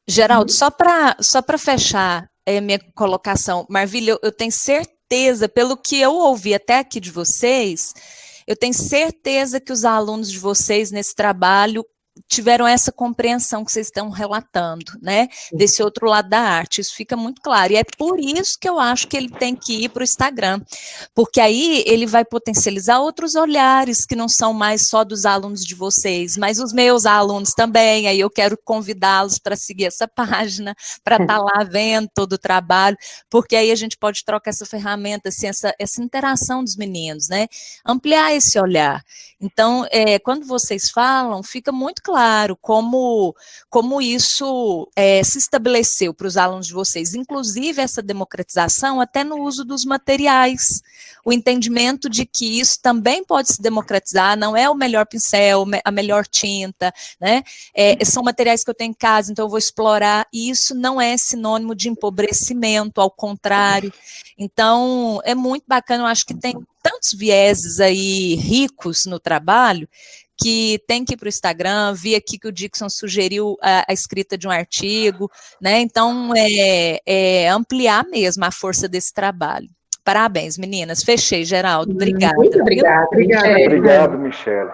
Geraldo, só para fechar minha colocação, Marville, eu tenho certeza, pelo que eu ouvi até aqui de vocês, eu tenho certeza que os alunos de vocês nesse trabalho tiveram essa compreensão que vocês estão relatando, né, desse outro lado da arte, isso fica muito claro, e é por isso que eu acho que ele tem que ir para o Instagram, porque aí ele vai potencializar outros olhares que não são mais só dos alunos de vocês, mas os meus alunos também, aí eu quero convidá-los para seguir essa página, para estar lá vendo todo o trabalho, porque aí a gente pode trocar essa ferramenta, assim, essa interação dos meninos, né, ampliar esse olhar. Então, quando vocês falam, fica muito claro como isso se estabeleceu para os alunos de vocês, inclusive essa democratização até no uso dos materiais. o entendimento de que isso também pode se democratizar, não é o melhor pincel, a melhor tinta, né? São materiais que eu tenho em casa, então eu vou explorar, e isso não é sinônimo de empobrecimento, ao contrário. Então, é muito bacana, eu acho que tem tantos vieses aí ricos no trabalho, que tem que ir para o Instagram, vi aqui que o Dixon sugeriu a escrita de um artigo, né? Então, ampliar mesmo a força desse trabalho. Parabéns, meninas. Fechei, Geraldo. Obrigada. Muito obrigada. Obrigado, Michele.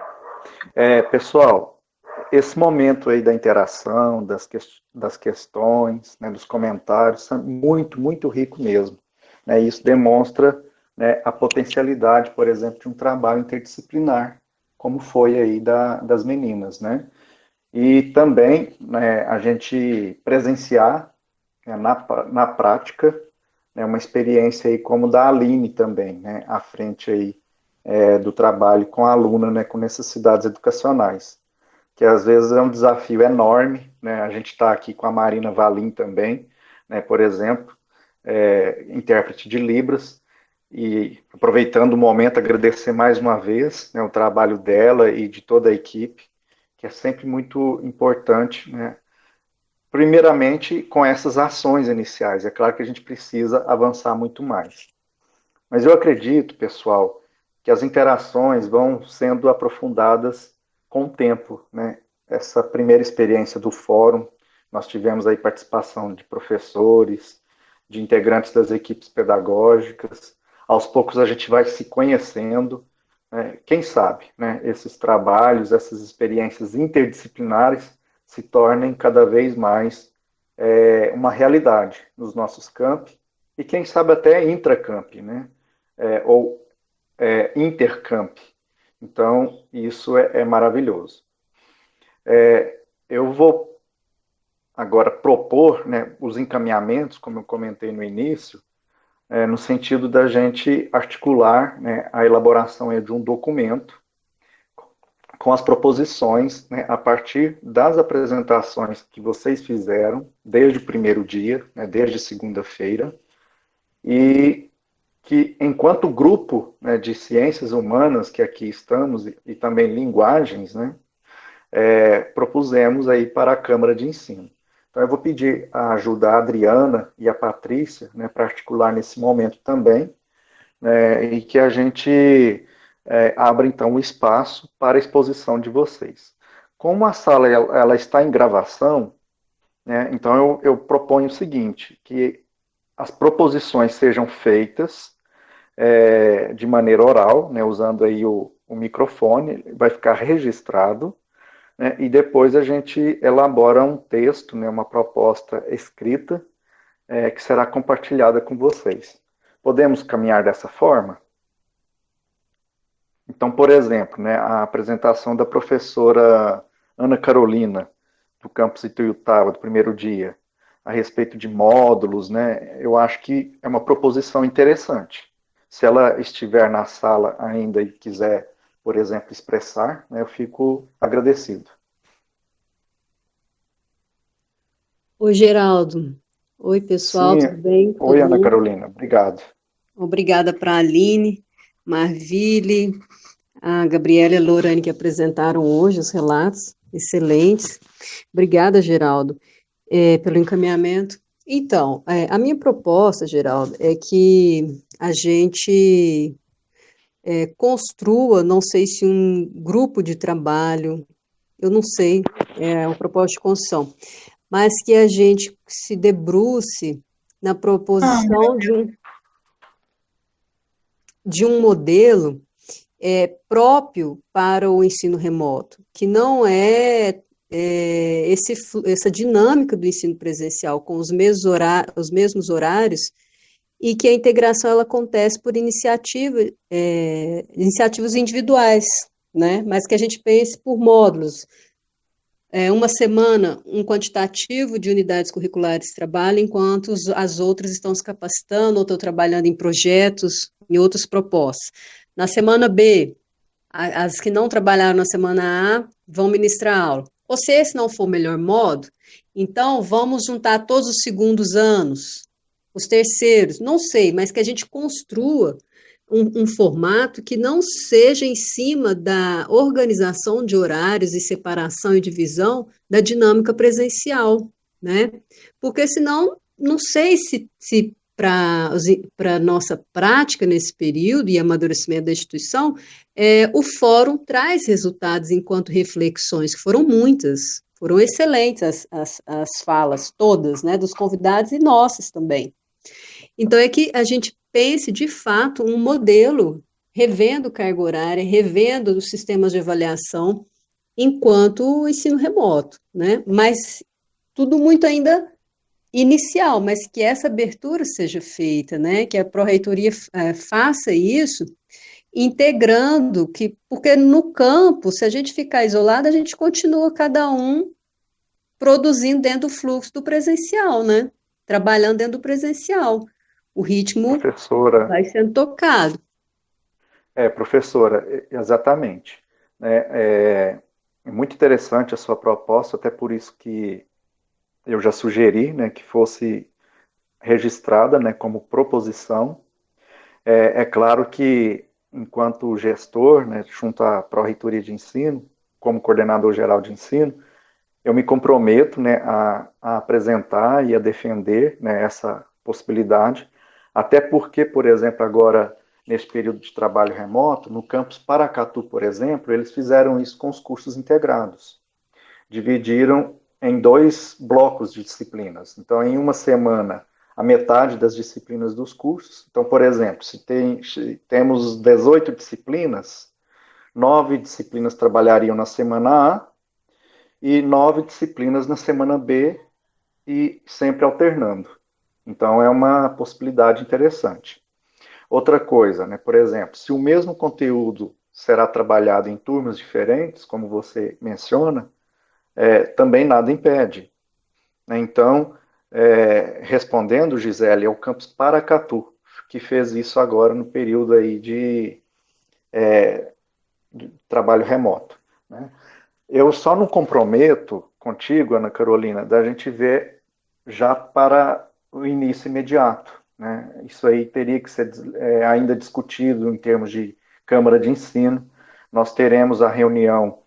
Pessoal, esse momento aí da interação, das questões, né, dos comentários, são muito, muito rico mesmo. Né? Isso demonstra, né, a potencialidade, por exemplo, de um trabalho interdisciplinar, como foi aí das meninas, né? E também, né, a gente presenciar, né, na prática, né, uma experiência aí como da Aline também, né, à frente aí do trabalho com a aluna, né, com necessidades educacionais, que às vezes é um desafio enorme, né? A gente está aqui com a Marina Valim também, né, por exemplo, intérprete de Libras, e aproveitando o momento, agradecer mais uma vez, né, o trabalho dela e de toda a equipe, que é sempre muito importante, né? Primeiramente, com essas ações iniciais. É claro que a gente precisa avançar muito mais. Mas eu acredito, pessoal, que as interações vão sendo aprofundadas com o tempo, né? Essa primeira experiência do fórum, nós tivemos aí participação de professores, de integrantes das equipes pedagógicas. Aos poucos a gente vai se conhecendo, né? Quem sabe, né, esses trabalhos, essas experiências interdisciplinares se tornem cada vez mais uma realidade nos nossos campi, e quem sabe até intracampi, né, ou intercampi. Então, isso é maravilhoso. Eu vou agora propor, né, os encaminhamentos, como eu comentei no início, no sentido da gente articular, né, a elaboração de um documento com as proposições, né, a partir das apresentações que vocês fizeram desde o primeiro dia, né, desde segunda-feira, e que, enquanto grupo, né, de ciências humanas que aqui estamos, e também linguagens, né, propusemos aí para a Câmara de Ensino. Então, eu vou pedir a ajuda da Adriana e a Patrícia, né, para articular nesse momento também, né, e que a gente abra, então, o espaço para a exposição de vocês. Como a sala ela está em gravação, né, então eu proponho o seguinte, que as proposições sejam feitas de maneira oral, né, usando aí o microfone, vai ficar registrado, né, e depois a gente elabora um texto, né, uma proposta escrita, que será compartilhada com vocês. Podemos caminhar dessa forma? Então, por exemplo, né, a apresentação da professora Ana Carolina, do campus Ituiutaba, do primeiro dia, a respeito de módulos, né, eu acho que é uma proposição interessante. Se ela estiver na sala ainda e quiser, por exemplo, expressar, né, eu fico agradecido. Oi, Geraldo. Oi, pessoal, Sim. tudo bem? Oi, Ana Carolina, obrigado. Obrigada para a Aline, Marville, a Gabriela e a Lorane que apresentaram hoje os relatos, excelentes. Obrigada, Geraldo, pelo encaminhamento. Então, a minha proposta, Geraldo, é que a gente construa, não sei se um grupo de trabalho, eu não sei, é uma proposta de construção, mas que a gente se debruce na proposição de um modelo próprio para o ensino remoto, que não essa dinâmica do ensino presencial com os mesmos horários, e que a integração ela acontece por iniciativas individuais, né? Mas que a gente pense por módulos. Uma semana, um quantitativo de unidades curriculares trabalha, enquanto as outras estão se capacitando ou estão trabalhando em projetos, em outras propostas. Na semana B, as que não trabalharam na semana A vão ministrar aula. Ou se esse não for o melhor modo, então vamos juntar todos os segundos anos, os terceiros, não sei, mas que a gente construa um formato que não seja em cima da organização de horários e separação e divisão da dinâmica presencial, né? Porque senão, não sei se para a nossa prática nesse período e amadurecimento da instituição, o fórum traz resultados enquanto reflexões, que foram muitas, foram excelentes as falas todas, né, dos convidados e nossas também. Então, é que a gente pense, de fato, um modelo, revendo carga horária, revendo os sistemas de avaliação, enquanto o ensino remoto, né? Mas tudo muito ainda inicial, mas que essa abertura seja feita, né? Que a Pró-Reitoria faça isso, integrando, porque no campo, se a gente ficar isolado, a gente continua cada um produzindo dentro do fluxo do presencial, né? Trabalhando dentro do presencial. O ritmo vai sendo tocado. Professora, exatamente. É muito interessante a sua proposta, até por isso que eu já sugeri, né, que fosse registrada, né, como proposição. É claro que, enquanto gestor, né, junto à Pró-Reitoria de Ensino, como coordenador geral de ensino, eu me comprometo, né, a apresentar e a defender, né, essa possibilidade, até porque, por exemplo, agora, nesse período de trabalho remoto, no campus Paracatu, por exemplo, eles fizeram isso com os cursos integrados. Dividiram em 2 blocos de disciplinas. Então, em uma semana, a metade das disciplinas dos cursos. Então, por exemplo, se temos 18 disciplinas, 9 disciplinas trabalhariam na semana A e 9 disciplinas na semana B, e sempre alternando. Então, é uma possibilidade interessante. Outra coisa, né, por exemplo, se o mesmo conteúdo será trabalhado em turmas diferentes, como você menciona, também nada impede. Então, respondendo, Gisele, é o campus Paracatu, que fez isso agora no período aí de trabalho remoto, né? Eu só não comprometo contigo, Ana Carolina, da gente ver já para o início imediato, né? Isso aí teria que ser ainda discutido em termos de Câmara de Ensino. Nós teremos a reunião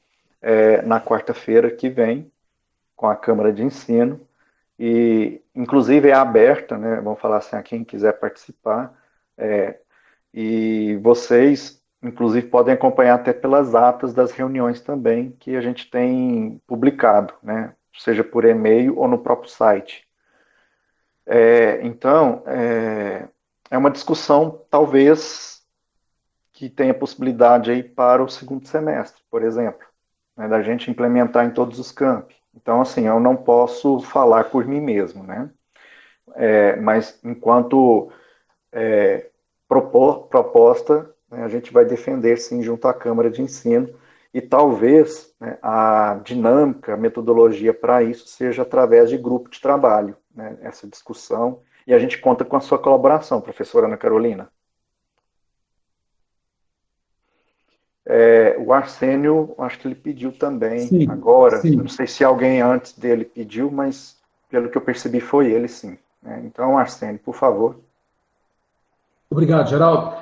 na quarta-feira que vem com a Câmara de Ensino, e inclusive é aberta, né? Vamos falar assim, a quem quiser participar, e vocês, inclusive, podem acompanhar até pelas atas das reuniões também, que a gente tem publicado, né? Seja por e-mail ou no próprio site. Então, é uma discussão, talvez, que tenha possibilidade aí para o segundo semestre, por exemplo, né, da gente implementar em todos os campi. Então, assim, eu não posso falar por mim mesmo, né? Mas, enquanto proposta, né, a gente vai defender, sim, junto à Câmara de Ensino, e talvez, né, a dinâmica, a metodologia para isso seja através de grupo de trabalho, né, essa discussão, e a gente conta com a sua colaboração, professora Ana Carolina. O Arsênio, acho que ele pediu também, sim, agora, sim. Não sei se alguém antes dele pediu, mas pelo que eu percebi foi ele, sim, né? Então, Arsênio, por favor. Obrigado, Geraldo.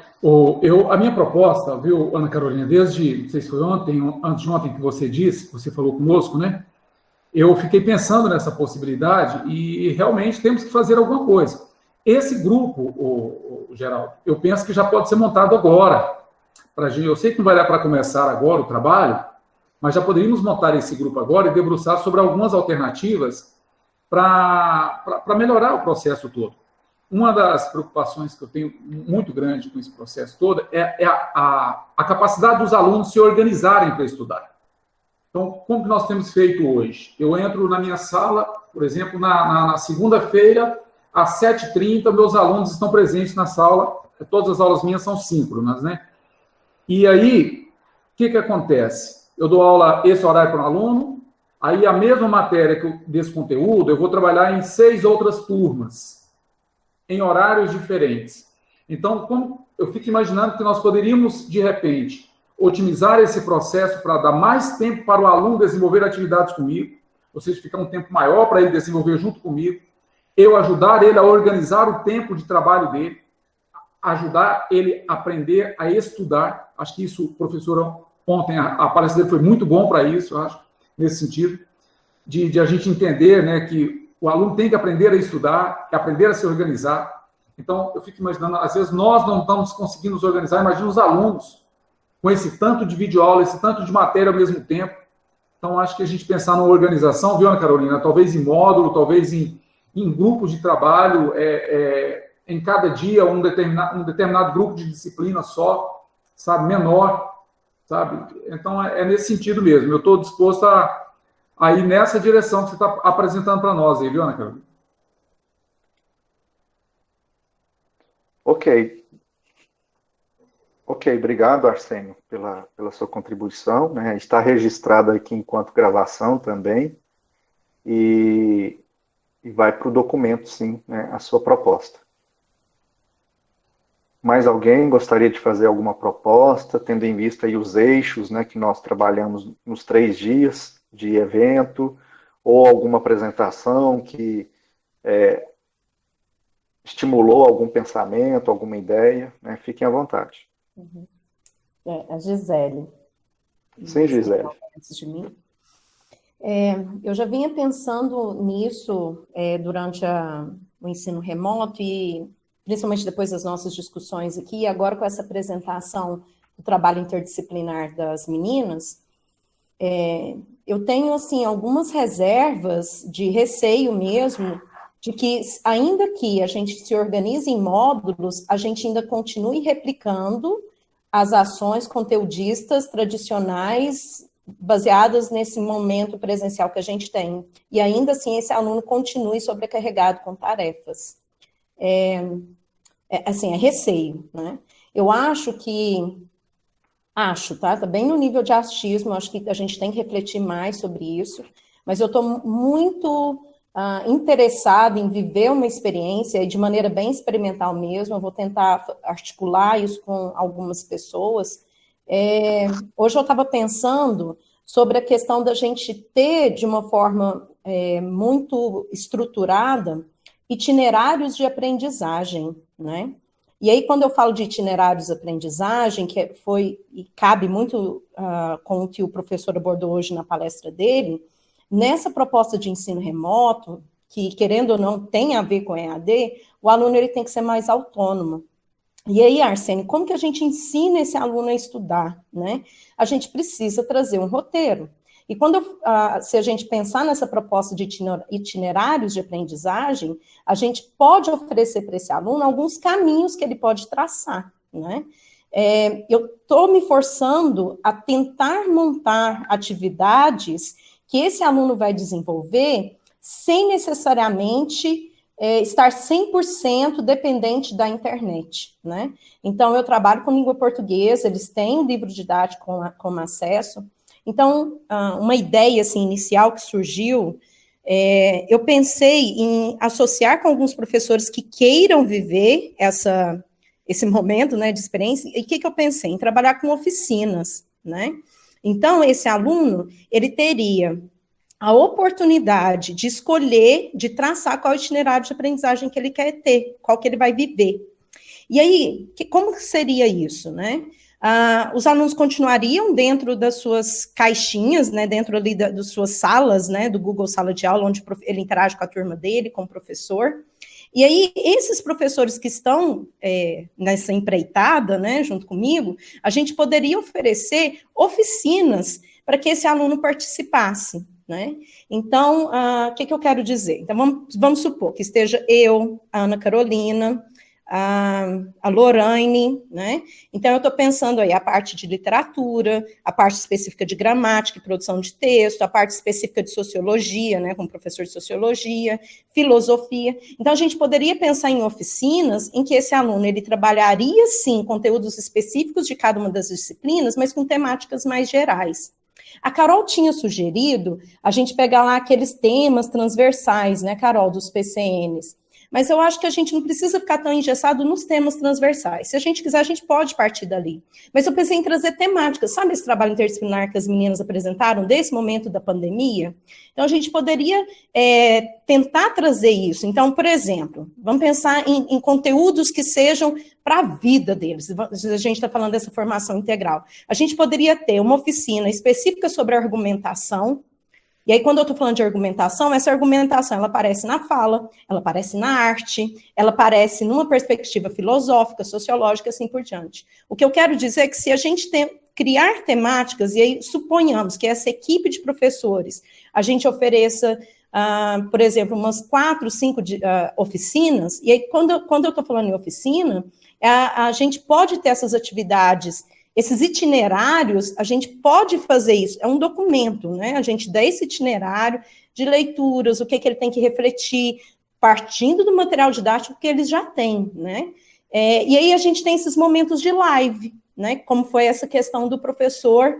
A minha proposta, viu, Ana Carolina, desde, não sei se foi ontem, antes de ontem que você falou conosco, né? Eu fiquei pensando nessa possibilidade e realmente temos que fazer alguma coisa. Esse grupo, Geraldo, eu penso que já pode ser montado agora. Eu sei que não vai dar para começar agora o trabalho, mas já poderíamos montar esse grupo agora e debruçar sobre algumas alternativas para melhorar o processo todo. Uma das preocupações que eu tenho muito grande com esse processo todo é a capacidade dos alunos se organizarem para estudar. Então, como que nós temos feito hoje? Eu entro na minha sala, por exemplo, na segunda-feira, às 7h30, meus alunos estão presentes na sala, todas as aulas minhas são síncronas, né? E aí, o que acontece? Eu dou aula esse horário para um aluno, aí a mesma matéria desse conteúdo, eu vou trabalhar em 6 outras turmas, em horários diferentes. Então, como eu fico imaginando que nós poderíamos, de repente, otimizar esse processo para dar mais tempo para o aluno desenvolver atividades comigo, ou seja, ficar um tempo maior para ele desenvolver junto comigo, eu ajudar ele a organizar o tempo de trabalho dele, ajudar ele a aprender a estudar. Acho que isso, professor, ontem a palestra dele foi muito bom para isso, eu acho, nesse sentido, de a gente entender, né, que o aluno tem que aprender a estudar, aprender a se organizar. Então, eu fico imaginando, às vezes nós não estamos conseguindo nos organizar, imagina os alunos com esse tanto de videoaula, esse tanto de matéria ao mesmo tempo. Então, acho que a gente pensar numa organização, viu, Ana Carolina, talvez em módulo, talvez em grupos de trabalho, em cada dia, um determinado grupo de disciplina só, sabe, menor, sabe? Então, é nesse sentido mesmo. Eu estou disposto a ir nessa direção que você está apresentando para nós aí, viu, Ana Carolina? Ok, obrigado, Arsênio, pela sua contribuição, né? Está registrado aqui enquanto gravação também, e vai para o documento, sim, né, a sua proposta. Mais alguém gostaria de fazer alguma proposta, tendo em vista aí os eixos, né, que nós trabalhamos nos 3 dias de evento, ou alguma apresentação que estimulou algum pensamento, alguma ideia, né? Fiquem à vontade. Uhum. A Gisele. Sim, Gisele. Antes de mim. Eu já vinha pensando nisso durante o ensino remoto e principalmente depois das nossas discussões aqui, e agora com essa apresentação do trabalho interdisciplinar das meninas, eu tenho, assim, algumas reservas de receio mesmo, de que, ainda que a gente se organize em módulos, a gente ainda continue replicando as ações conteudistas tradicionais baseadas nesse momento presencial que a gente tem. E ainda assim, esse aluno continue sobrecarregado com tarefas. Assim, é receio, né? Eu acho que... tá bem no nível de achismo, acho que a gente tem que refletir mais sobre isso, mas eu estou muito interessada em viver uma experiência, e de maneira bem experimental mesmo, eu vou tentar articular isso com algumas pessoas. Hoje eu estava pensando sobre a questão da gente ter, de uma forma muito estruturada, itinerários de aprendizagem, né? E aí, quando eu falo de itinerários de aprendizagem, que cabe muito com o que o professor abordou hoje na palestra dele, nessa proposta de ensino remoto, que, querendo ou não, tem a ver com EAD, o aluno ele tem que ser mais autônomo. E aí, Arsênio, como que a gente ensina esse aluno a estudar, né? A gente precisa trazer um roteiro. E se a gente pensar nessa proposta de itinerários de aprendizagem, a gente pode oferecer para esse aluno alguns caminhos que ele pode traçar, né? Eu estou me forçando a tentar montar atividades que esse aluno vai desenvolver sem necessariamente estar 100% dependente da internet, né? Então, eu trabalho com língua portuguesa, eles têm um livro didático com acesso. Então, uma ideia assim, inicial que surgiu, eu pensei em associar com alguns professores que queiram viver esse momento, né, de experiência, e o que eu pensei? Em trabalhar com oficinas, né? Então, esse aluno, ele teria a oportunidade de escolher, de traçar qual é o itinerário de aprendizagem que ele quer ter, qual que ele vai viver. E aí, como seria isso, né? Os alunos continuariam dentro das suas caixinhas, né, dentro ali das suas salas, né, do Google Sala de Aula, onde ele interage com a turma dele, com o professor. E aí, esses professores que estão nessa empreitada, né, junto comigo, a gente poderia oferecer oficinas para que esse aluno participasse, né? Então, o que eu quero dizer? Então, vamos supor que esteja eu, a Ana Carolina, a Lorraine, né? Então, eu estou pensando aí a parte de literatura, a parte específica de gramática e produção de texto, a parte específica de sociologia, né, como professor de sociologia, filosofia. Então, a gente poderia pensar em oficinas em que esse aluno, ele trabalharia, sim, conteúdos específicos de cada uma das disciplinas, mas com temáticas mais gerais. A Carol tinha sugerido a gente pegar lá aqueles temas transversais, né, Carol, dos PCNs. mas eu acho que a gente não precisa ficar tão engessado nos temas transversais. Se a gente quiser, a gente pode partir dali. Mas eu pensei em trazer temáticas. Sabe esse trabalho interdisciplinar que as meninas apresentaram desse momento da pandemia? Então, a gente poderia tentar trazer isso. Então, por exemplo, vamos pensar em conteúdos que sejam para a vida deles. A gente está falando dessa formação integral. A gente poderia ter uma oficina específica sobre argumentação. E aí, quando eu estou falando de argumentação, essa argumentação, ela aparece na fala, ela aparece na arte, ela aparece numa perspectiva filosófica, sociológica, assim por diante. O que eu quero dizer é que se a gente criar temáticas, e aí suponhamos que essa equipe de professores, a gente ofereça, por exemplo, umas 4, 5 oficinas, e aí quando eu estou falando em oficina, a gente pode ter essas atividades. Esses itinerários, a gente pode fazer isso, é um documento, né? A gente dá esse itinerário de leituras, o que ele tem que refletir, partindo do material didático que eles já têm, né? E aí a gente tem esses momentos de live, né? Como foi essa questão do professor,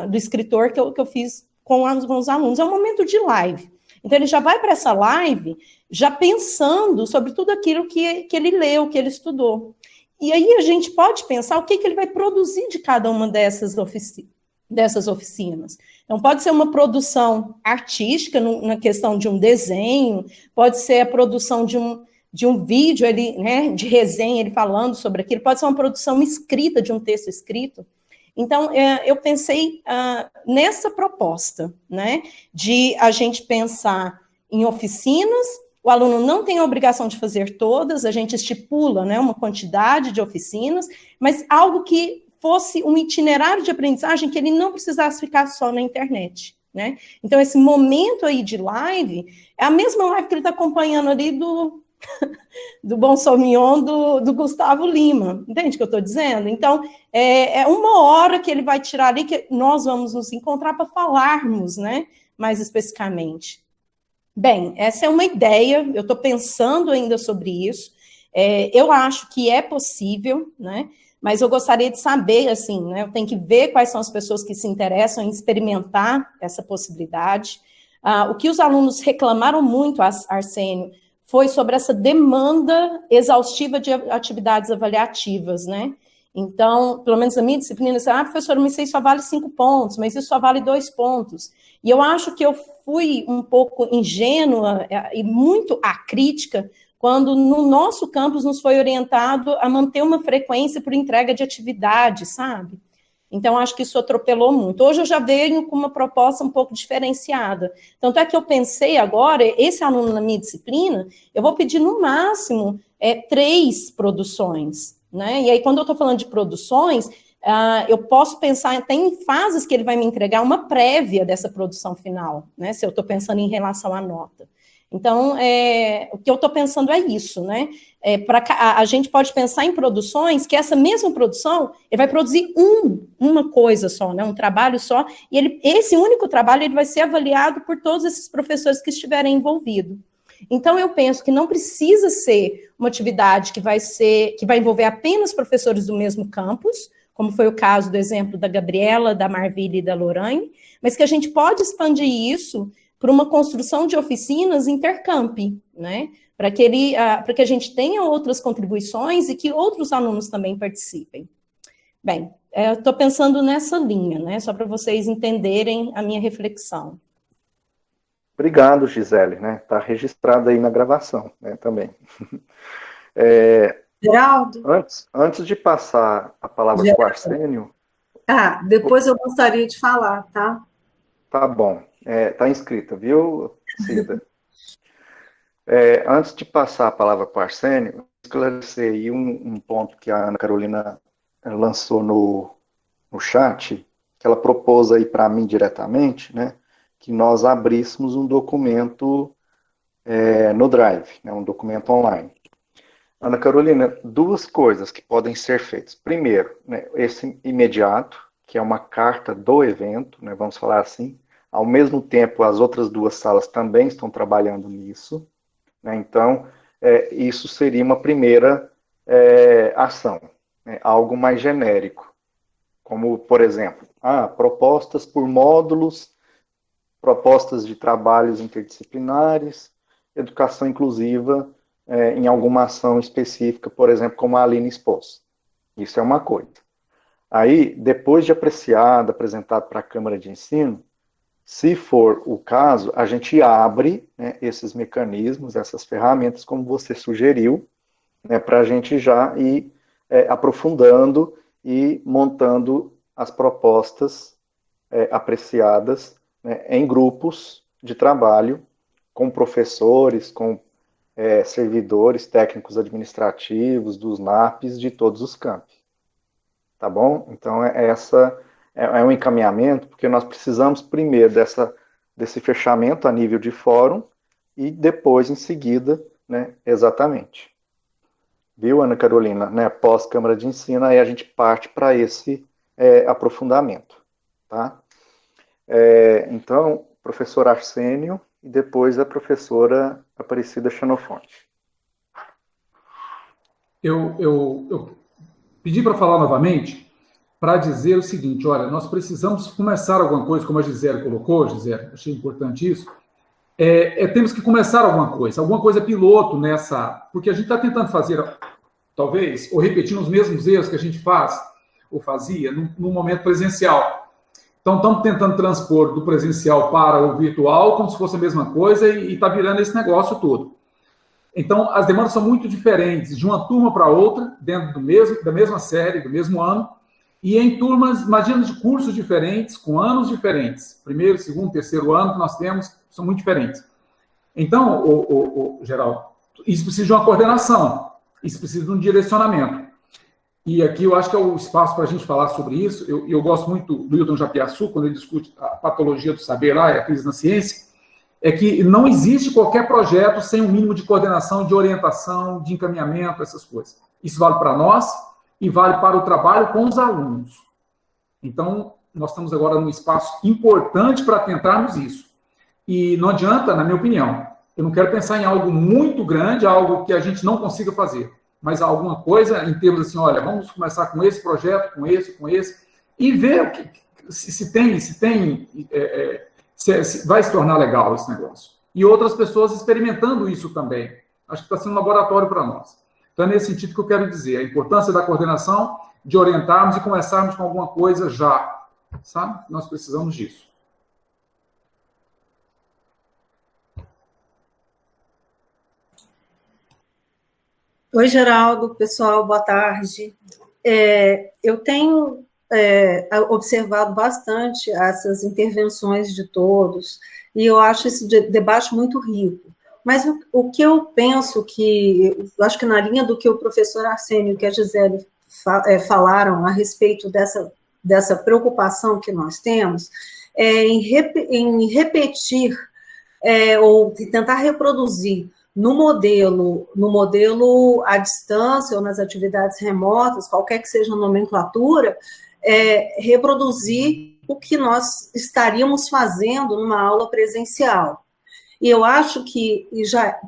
do escritor que eu fiz com os alunos. É um momento de live. Então, ele já vai para essa live já pensando sobre tudo aquilo que ele leu, que ele estudou. E aí a gente pode pensar o que ele vai produzir de cada uma dessas oficinas. Então, pode ser uma produção artística, na questão de um desenho, pode ser a produção de um vídeo, né, de resenha, ele falando sobre aquilo, pode ser uma produção escrita, de um texto escrito. Então, eu pensei nessa proposta, né, de a gente pensar em oficinas. O aluno não tem a obrigação de fazer todas, a gente estipula, né, uma quantidade de oficinas, mas algo que fosse um itinerário de aprendizagem que ele não precisasse ficar só na internet, né? Então, esse momento aí de live, é a mesma live que ele está acompanhando ali do Bon Sauvignon do Gustavo Lima, entende o que eu estou dizendo? Então, é uma hora que ele vai tirar ali, que nós vamos nos encontrar para falarmos, né, mais especificamente. Bem, essa é uma ideia, eu estou pensando ainda sobre isso, eu acho que é possível, né, mas eu gostaria de saber, assim, né, eu tenho que ver quais são as pessoas que se interessam em experimentar essa possibilidade. O que os alunos reclamaram muito, Arsênio, foi sobre essa demanda exaustiva de atividades avaliativas, né? Então, pelo menos na minha disciplina, você, professora, mas isso só vale 5 pontos, mas isso só vale 2 pontos. E eu acho que eu fui um pouco ingênua e muito acrítica quando no nosso campus nos foi orientado a manter uma frequência por entrega de atividade, sabe? Então, acho que isso atropelou muito. Hoje eu já venho com uma proposta um pouco diferenciada. Tanto é que eu pensei agora, esse aluno na minha disciplina, eu vou pedir no máximo 3 produções, né? E aí, quando eu estou falando de produções, eu posso pensar até em fases que ele vai me entregar uma prévia dessa produção final, né? Se eu estou pensando em relação à nota. Então, o que eu estou pensando é isso, né? A gente pode pensar em produções que essa mesma produção, ele vai produzir uma coisa só, né? Um trabalho só, e esse único trabalho ele vai ser avaliado por todos esses professores que estiverem envolvidos. Então, eu penso que não precisa ser uma atividade que vai envolver apenas professores do mesmo campus, como foi o caso do exemplo da Gabriela, da Marville e da Lorraine, mas que a gente pode expandir isso para uma construção de oficinas intercamp, né? Para que a gente tenha outras contribuições e que outros alunos também participem. Bem, eu estou pensando nessa linha, né? Só para vocês entenderem a minha reflexão. Obrigado, Gisele, né? Está registrado aí na gravação, né, também. Geraldo? Antes de passar a palavra para o Arsênio... depois eu gostaria de falar, tá? Tá bom. Está inscrita, viu, Cida? Antes de passar a palavra para o Arsênio, esclarecer aí um ponto que a Ana Carolina lançou no chat, que ela propôs aí para mim diretamente, né, que nós abríssemos um documento no Drive, né, um documento online. Ana Carolina, 2 coisas que podem ser feitas. Primeiro, né, esse imediato, que é uma carta do evento, né, vamos falar assim. Ao mesmo tempo, as outras 2 salas também estão trabalhando nisso, né? Então, isso seria uma primeira ação, né? Algo mais genérico, como, por exemplo, propostas por módulos, propostas de trabalhos interdisciplinares, educação inclusiva em alguma ação específica, por exemplo, como a Aline expôs. Isso é uma coisa. Aí, depois de apreciado, apresentado para a Câmara de Ensino, se for o caso, a gente abre, né, esses mecanismos, essas ferramentas, como você sugeriu, né, para a gente já ir aprofundando e montando as propostas apreciadas, né, em grupos de trabalho, com professores, com servidores técnicos administrativos, dos NAPs, de todos os campi. Tá bom? Então, é um encaminhamento, porque nós precisamos primeiro desse fechamento a nível de fórum e depois, em seguida, né, exatamente. Viu, Ana Carolina? Né, pós-Câmara de Ensino, aí a gente parte para esse aprofundamento. Tá? Então, professor Arsênio e depois a professora Aparecida Xenofonte. Eu pedi para falar novamente, para dizer o seguinte, olha, nós precisamos começar alguma coisa, como a Gisele colocou, Gisele, achei importante isso, temos que começar alguma coisa piloto nessa, porque a gente está tentando fazer, talvez, ou repetindo os mesmos erros que a gente faz, ou fazia, no momento presencial. Então, estamos tentando transpor do presencial para o virtual, como se fosse a mesma coisa, e está virando esse negócio todo. Então, as demandas são muito diferentes, de uma turma para outra, dentro da mesma série, do mesmo ano, e em turmas, imagina, de cursos diferentes, com anos diferentes. Primeiro, segundo, terceiro ano que nós temos, são muito diferentes. Então, Geraldo, isso precisa de uma coordenação, isso precisa de um direcionamento. E aqui eu acho que é o espaço para a gente falar sobre isso. Eu gosto muito do Hilton Japiaçu, quando ele discute a patologia do saber lá, e a crise na ciência, é que não existe qualquer projeto sem um mínimo de coordenação, de orientação, de encaminhamento, essas coisas. Isso vale para nós e vale para o trabalho com os alunos. Então, nós estamos agora num espaço importante para tentarmos isso. E não adianta, na minha opinião, eu não quero pensar em algo muito grande, algo que a gente não consiga fazer, mas alguma coisa em termos assim, olha, vamos começar com esse projeto, com esse, e ver se vai se tornar legal esse negócio. E outras pessoas experimentando isso também. Acho que está sendo um laboratório para nós. Então, é nesse sentido que eu quero dizer, a importância da coordenação, de orientarmos e começarmos com alguma coisa já, sabe? Nós precisamos disso. Oi, Geraldo, pessoal, boa tarde. Eu tenho observado bastante essas intervenções de todos, e eu acho esse debate muito rico. Mas o que eu penso eu acho que na linha do que o professor Arsênio e a Gisele falaram a respeito dessa preocupação que nós temos, em repetir ou tentar reproduzir no modelo à distância ou nas atividades remotas, qualquer que seja a nomenclatura, reproduzir o que nós estaríamos fazendo numa aula presencial. E eu acho que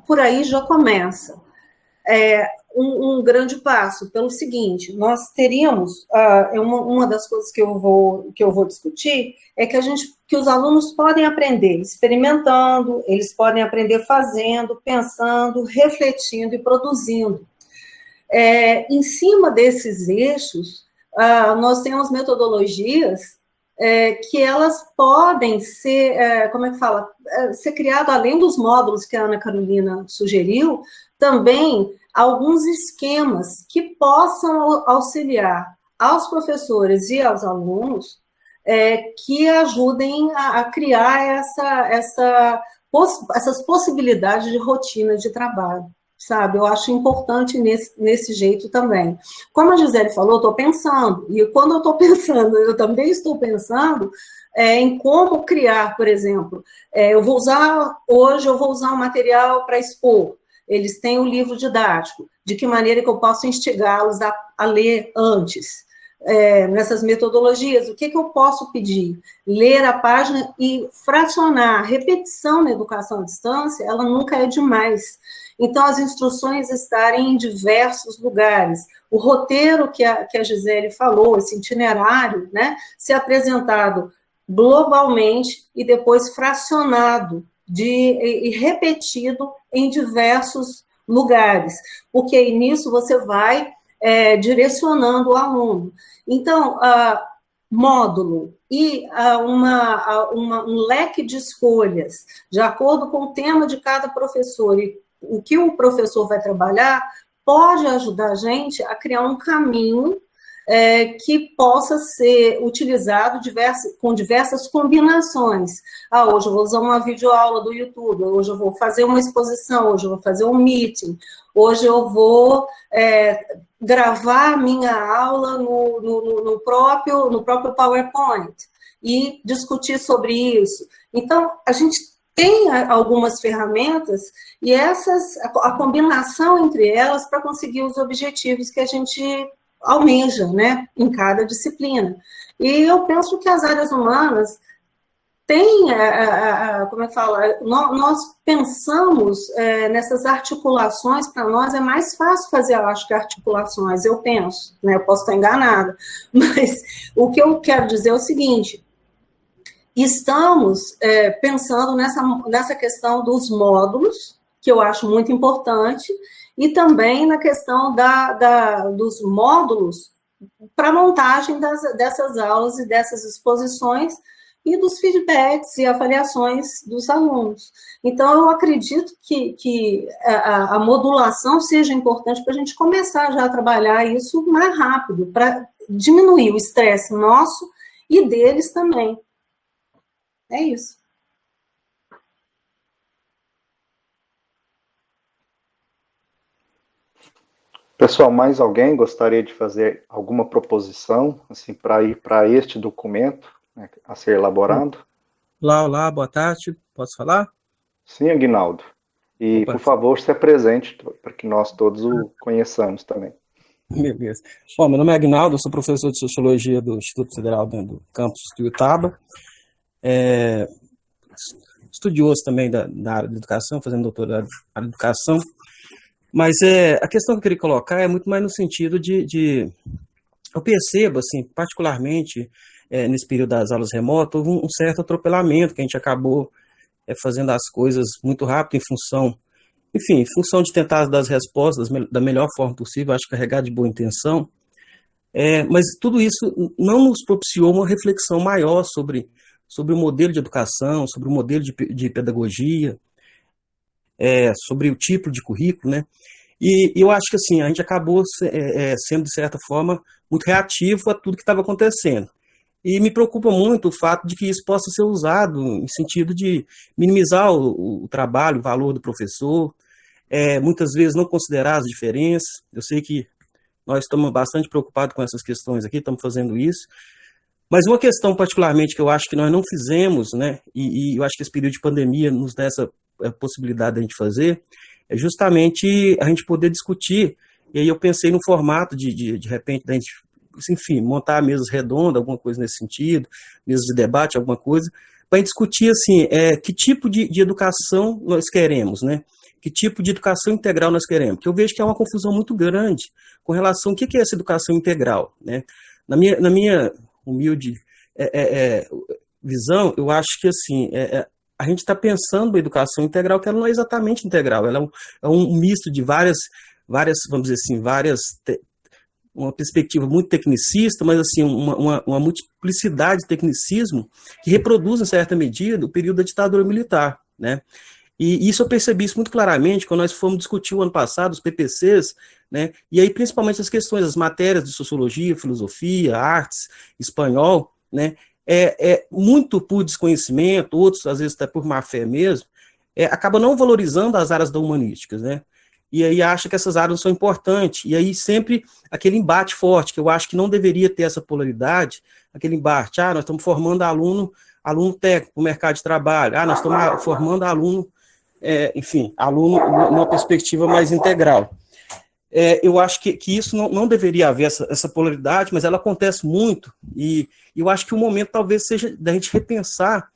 por aí já começa um grande passo, pelo seguinte, nós teríamos, uma das coisas que eu vou discutir, é que os alunos podem aprender experimentando, eles podem aprender fazendo, pensando, refletindo e produzindo. Em cima desses eixos, nós temos metodologias que elas podem ser, ser criado, além dos módulos que a Ana Carolina sugeriu, também alguns esquemas que possam auxiliar aos professores e aos alunos, que ajudem a criar essas possibilidades de rotina de trabalho, sabe? Eu acho importante nesse jeito também. Como a Gisele falou, eu estou pensando, e quando eu estou pensando, eu também estou pensando em como criar, por exemplo, hoje eu vou usar um material para expor, eles têm o livro didático, de que maneira que eu posso instigá-los a ler antes, nessas metodologias, o que eu posso pedir? Ler a página e fracionar. Repetição na educação à distância, ela nunca é demais. Então, as instruções estarem em diversos lugares. O roteiro que a Gisele falou, esse itinerário, né, ser apresentado globalmente e depois fracionado e repetido em diversos lugares, porque nisso você vai direcionando o aluno. Então, módulo e um leque de escolhas, de acordo com o tema de cada professor e o que o professor vai trabalhar, pode ajudar a gente a criar um caminho que possa ser utilizado com diversas combinações. Hoje eu vou usar uma videoaula do YouTube, hoje eu vou fazer uma exposição, hoje eu vou fazer um meeting, hoje eu vou gravar minha aula no próprio PowerPoint e discutir sobre isso. Então, a gente tem algumas ferramentas e a combinação entre elas para conseguir os objetivos que a gente almeja, né, em cada disciplina. E eu penso que as áreas humanas têm, como é que fala, nós pensamos nessas articulações, para nós é mais fácil fazer, eu acho, que articulações, eu penso, né, eu posso estar enganada, mas o que eu quero dizer é o seguinte: estamos pensando nessa questão dos módulos, que eu acho muito importante, e também na questão dos módulos para a montagem dessas aulas e dessas exposições e dos feedbacks e avaliações dos alunos. Então, eu acredito que a modulação seja importante para a gente começar já a trabalhar isso mais rápido, para diminuir o estresse nosso e deles também. É isso. Pessoal, mais alguém gostaria de fazer alguma proposição assim, para ir para este documento, né, a ser elaborado? Olá, boa tarde. Posso falar? Sim, Aguinaldo. E, por favor, se apresente para que nós todos o conheçamos também. Beleza. Bom, meu nome é Aguinaldo, eu sou professor de Sociologia do Instituto Federal do campus de Uiutaba. Estudioso também da área de educação, fazendo doutorado na área de educação. Mas a questão que eu queria colocar é muito mais no sentido eu percebo, assim, particularmente nesse período das aulas remotas, houve um certo atropelamento, que a gente acabou fazendo as coisas muito rápido em função de tentar dar as respostas da melhor forma possível, acho carregado de boa intenção, mas tudo isso não nos propiciou uma reflexão maior sobre o modelo de educação, sobre o modelo de pedagogia, sobre o tipo de currículo, né? E eu acho que assim, a gente acabou sendo, de certa forma, muito reativo a tudo que estava acontecendo. E me preocupa muito o fato de que isso possa ser usado em sentido de minimizar o trabalho, o valor do professor, muitas vezes não considerar as diferenças. Eu sei que nós estamos bastante preocupados com essas questões aqui, estamos fazendo isso. Mas uma questão particularmente que eu acho que nós não fizemos, né, e eu acho que esse período de pandemia nos dá essa possibilidade de a gente fazer, é justamente a gente poder discutir, e aí eu pensei no formato de repente, da gente, enfim, montar mesas redondas, alguma coisa nesse sentido, mesas de debate, alguma coisa, para a gente discutir, assim, que tipo de educação nós queremos, né? Que tipo de educação integral nós queremos? Porque eu vejo que há uma confusão muito grande com relação ao que é essa educação integral, né? Na minha humilde visão, eu acho que, assim, a gente está pensando a educação integral, que ela não é exatamente integral, ela é um misto de várias, vamos dizer assim, uma perspectiva muito tecnicista, mas assim, uma multiplicidade de tecnicismo que reproduz, em certa medida, o período da ditadura militar, né? E isso eu percebi isso muito claramente quando nós fomos discutir o ano passado os PPCs, né? E aí principalmente as questões, as matérias de sociologia, filosofia, artes, espanhol, né? Muito por desconhecimento, outros às vezes até por má fé mesmo, acaba não valorizando as áreas da humanísticas, né? E aí acha que essas áreas são importantes, e aí sempre aquele embate forte, que eu acho que não deveria ter essa polaridade, aquele embate, nós estamos formando aluno técnico no mercado de trabalho, nós estamos formando aluno numa perspectiva mais integral. Eu acho que isso não deveria haver essa polaridade, mas ela acontece muito, e eu acho que o momento talvez seja da gente repensar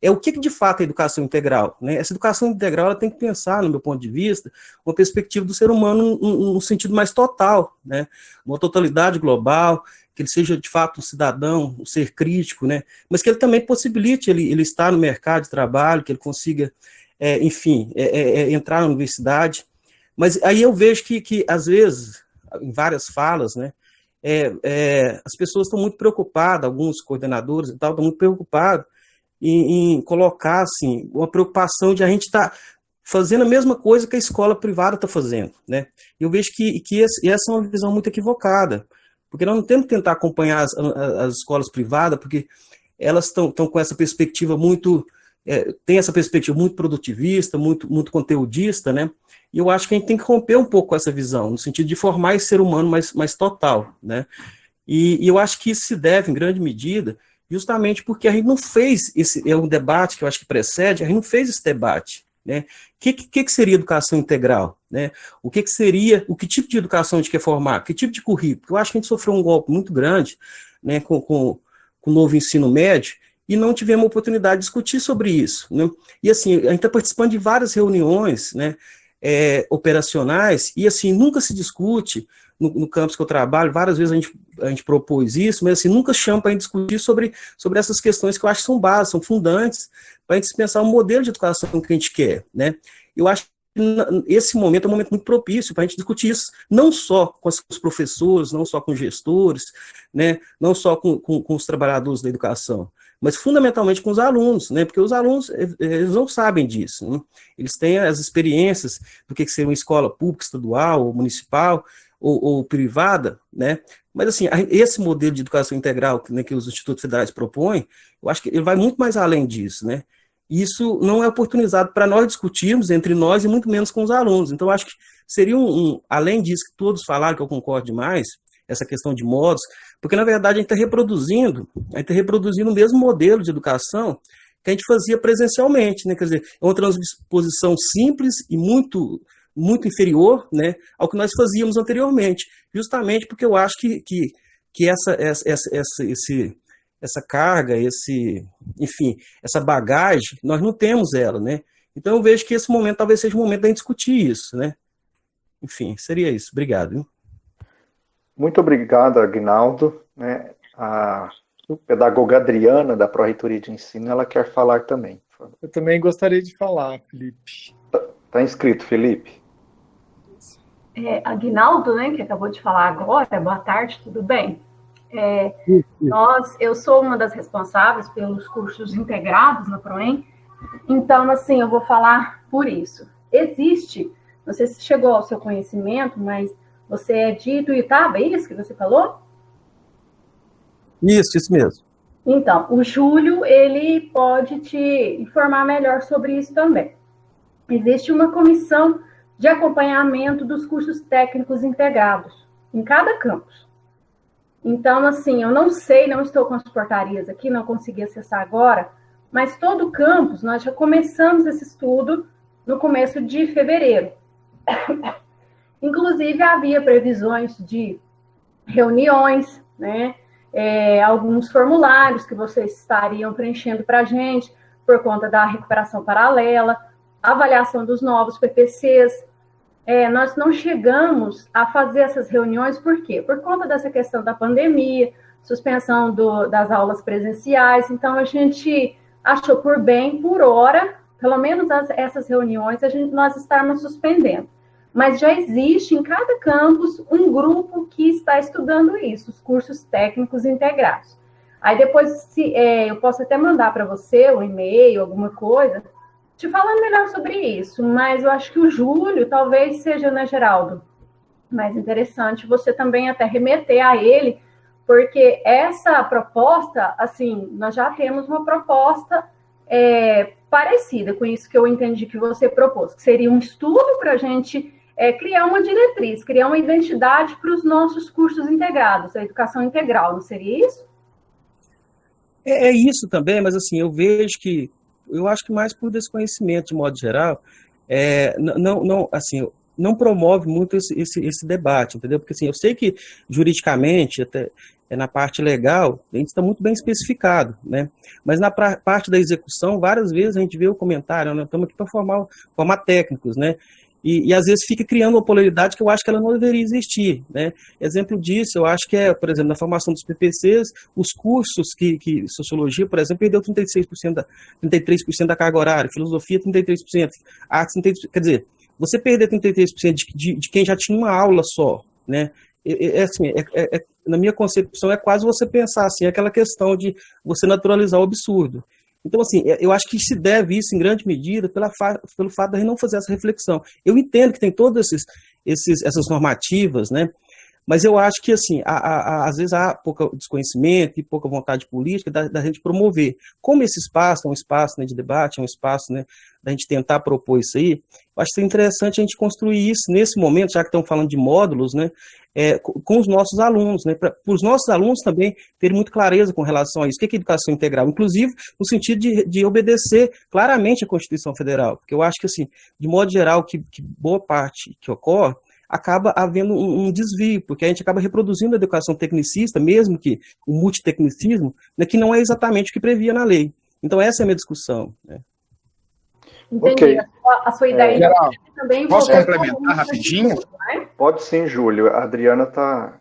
o que de fato é educação integral, né? Essa educação integral ela tem que pensar, no meu ponto de vista, uma perspectiva do ser humano num sentido mais total, né? Uma totalidade global, que ele seja de fato um cidadão, um ser crítico, né? Mas que ele também possibilite ele estar no mercado de trabalho, que ele consiga, entrar na universidade. Mas aí eu vejo que às vezes, em várias falas, né, as pessoas estão muito preocupadas, alguns coordenadores e tal, estão muito preocupados em colocar, assim, uma preocupação de a gente estar fazendo a mesma coisa que a escola privada está fazendo, né? Eu vejo que essa é uma visão muito equivocada, porque nós não temos que tentar acompanhar as escolas privadas, porque elas estão com essa perspectiva muito, tem essa perspectiva muito produtivista, muito conteudista, né? E eu acho que a gente tem que romper um pouco com essa visão, no sentido de formar esse ser humano mais total, né? E eu acho que isso se deve, em grande medida, justamente porque a gente não fez um debate que eu acho que precede, a gente não fez esse debate, né? O que seria educação integral, né? O que seria, que tipo de educação a gente quer formar, que tipo de currículo? Eu acho que a gente sofreu um golpe muito grande, né, com o novo ensino médio, e não tivemos a oportunidade de discutir sobre isso, né? E assim, a gente está participando de várias reuniões, né, operacionais, e assim, nunca se discute, no campus que eu trabalho, várias vezes a gente propôs isso, mas assim, nunca chama para a gente discutir sobre essas questões que eu acho que são básicas, são fundantes, para a gente pensar o modelo de educação que a gente quer, né? Eu acho que esse momento é um momento muito propício para a gente discutir isso, não só com os professores, não só com gestores, né, não só com os trabalhadores da educação, mas fundamentalmente com os alunos, né, porque os alunos, eles não sabem disso, né? Eles têm as experiências do que seria uma escola pública, estadual, ou municipal, ou privada, né, mas assim, esse modelo de educação integral, né, que os institutos federais propõem, eu acho que ele vai muito mais além disso, né. Isso não é oportunizado para nós discutirmos entre nós e muito menos com os alunos. Então, eu acho que seria além disso que todos falaram, que eu concordo demais, essa questão de modos, porque, na verdade, a gente está reproduzindo o mesmo modelo de educação que a gente fazia presencialmente, né? Quer dizer, é uma transposição simples e muito inferior, né, ao que nós fazíamos anteriormente, justamente porque eu acho que essa carga, enfim, essa bagagem, nós não temos ela, né? Então eu vejo que esse momento talvez seja o momento da gente discutir isso, né? Enfim, seria isso. Obrigado. Viu? Muito obrigado, Aguinaldo. Né? A pedagoga Adriana, da Pró-Reitoria de Ensino, ela quer falar também. Eu também gostaria de falar, Felipe. Tá inscrito, Felipe. Aguinaldo, né, que acabou de falar agora, boa tarde, tudo bem? Eu sou uma das responsáveis pelos cursos integrados na PROEM, então, assim, eu vou falar por isso. Existe, não sei se chegou ao seu conhecimento, mas você é de Ituiutaba, é isso que você falou? Isso mesmo. Então, o Júlio, ele pode te informar melhor sobre isso também. Existe uma comissão de acompanhamento dos cursos técnicos integrados em cada campus. Então, assim, eu não sei, não estou com as portarias aqui, não consegui acessar agora, mas todo campus, nós já começamos esse estudo no começo de fevereiro. Inclusive, havia previsões de reuniões, né, alguns formulários que vocês estariam preenchendo para a gente, por conta da recuperação paralela, avaliação dos novos PPCs. Nós não chegamos a fazer essas reuniões, por quê? Por conta dessa questão da pandemia, suspensão das aulas presenciais, então a gente achou por bem, por hora, pelo menos essas reuniões, nós estarmos suspendendo. Mas já existe em cada campus um grupo que está estudando isso, os cursos técnicos integrados. Aí depois, eu posso até mandar para você um e-mail, alguma coisa, te falando melhor sobre isso, mas eu acho que o Júlio talvez seja, né, Geraldo, mais interessante você também até remeter a ele, porque essa proposta, assim, nós já temos uma proposta parecida com isso que eu entendi que você propôs, que seria um estudo para a gente criar uma diretriz, criar uma identidade para os nossos cursos integrados, a educação integral, não seria isso? É isso também, mas assim, eu acho que mais por desconhecimento, de modo geral, não promove muito esse debate, entendeu? Porque assim, eu sei que juridicamente, até na parte legal, a gente está muito bem especificado, né? Mas na parte da execução, várias vezes a gente vê o comentário, né? Estamos aqui para formar técnicos, né? E às vezes fica criando uma polaridade que eu acho que ela não deveria existir, né? Exemplo disso, eu acho que por exemplo, na formação dos PPCs, os cursos que Sociologia, por exemplo, perdeu 33% da carga horária, Filosofia 33%, Artes 33%, quer dizer, você perder 33% de quem já tinha uma aula só, né? Na minha concepção, é quase você pensar assim, aquela questão de você naturalizar o absurdo. Então, assim, eu acho que se deve isso, em grande medida, pelo fato de a gente não fazer essa reflexão. Eu entendo que tem todas essas normativas, né? Mas eu acho que, assim, às vezes há pouco desconhecimento e pouca vontade política da gente promover. Como esse espaço é um espaço, né, de debate, é um espaço, né, da gente tentar propor isso aí, eu acho que é interessante a gente construir isso nesse momento, já que estamos falando de módulos, né, com os nossos alunos, né, para os nossos alunos também terem muita clareza com relação a isso. O que é educação integral? Inclusive, no sentido de obedecer claramente a Constituição Federal, porque eu acho que, assim, de modo geral, que boa parte que ocorre, acaba havendo um desvio, porque a gente acaba reproduzindo a educação tecnicista, mesmo que o multitecnicismo, né, que não é exatamente o que previa na lei. Então, essa é a minha discussão. Né? Entendi. Okay. A sua ideia Geral, também... Posso complementar rapidinho? Né? Pode sim, Júlio. A Adriana está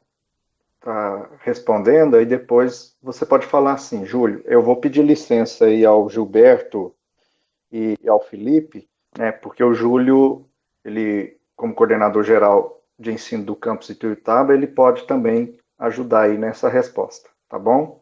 respondendo, aí depois você pode falar assim, Júlio, eu vou pedir licença aí ao Gilberto e ao Felipe, né, porque o Júlio, ele, como coordenador geral de ensino do campus Ituiutaba, ele pode também ajudar aí nessa resposta, tá bom?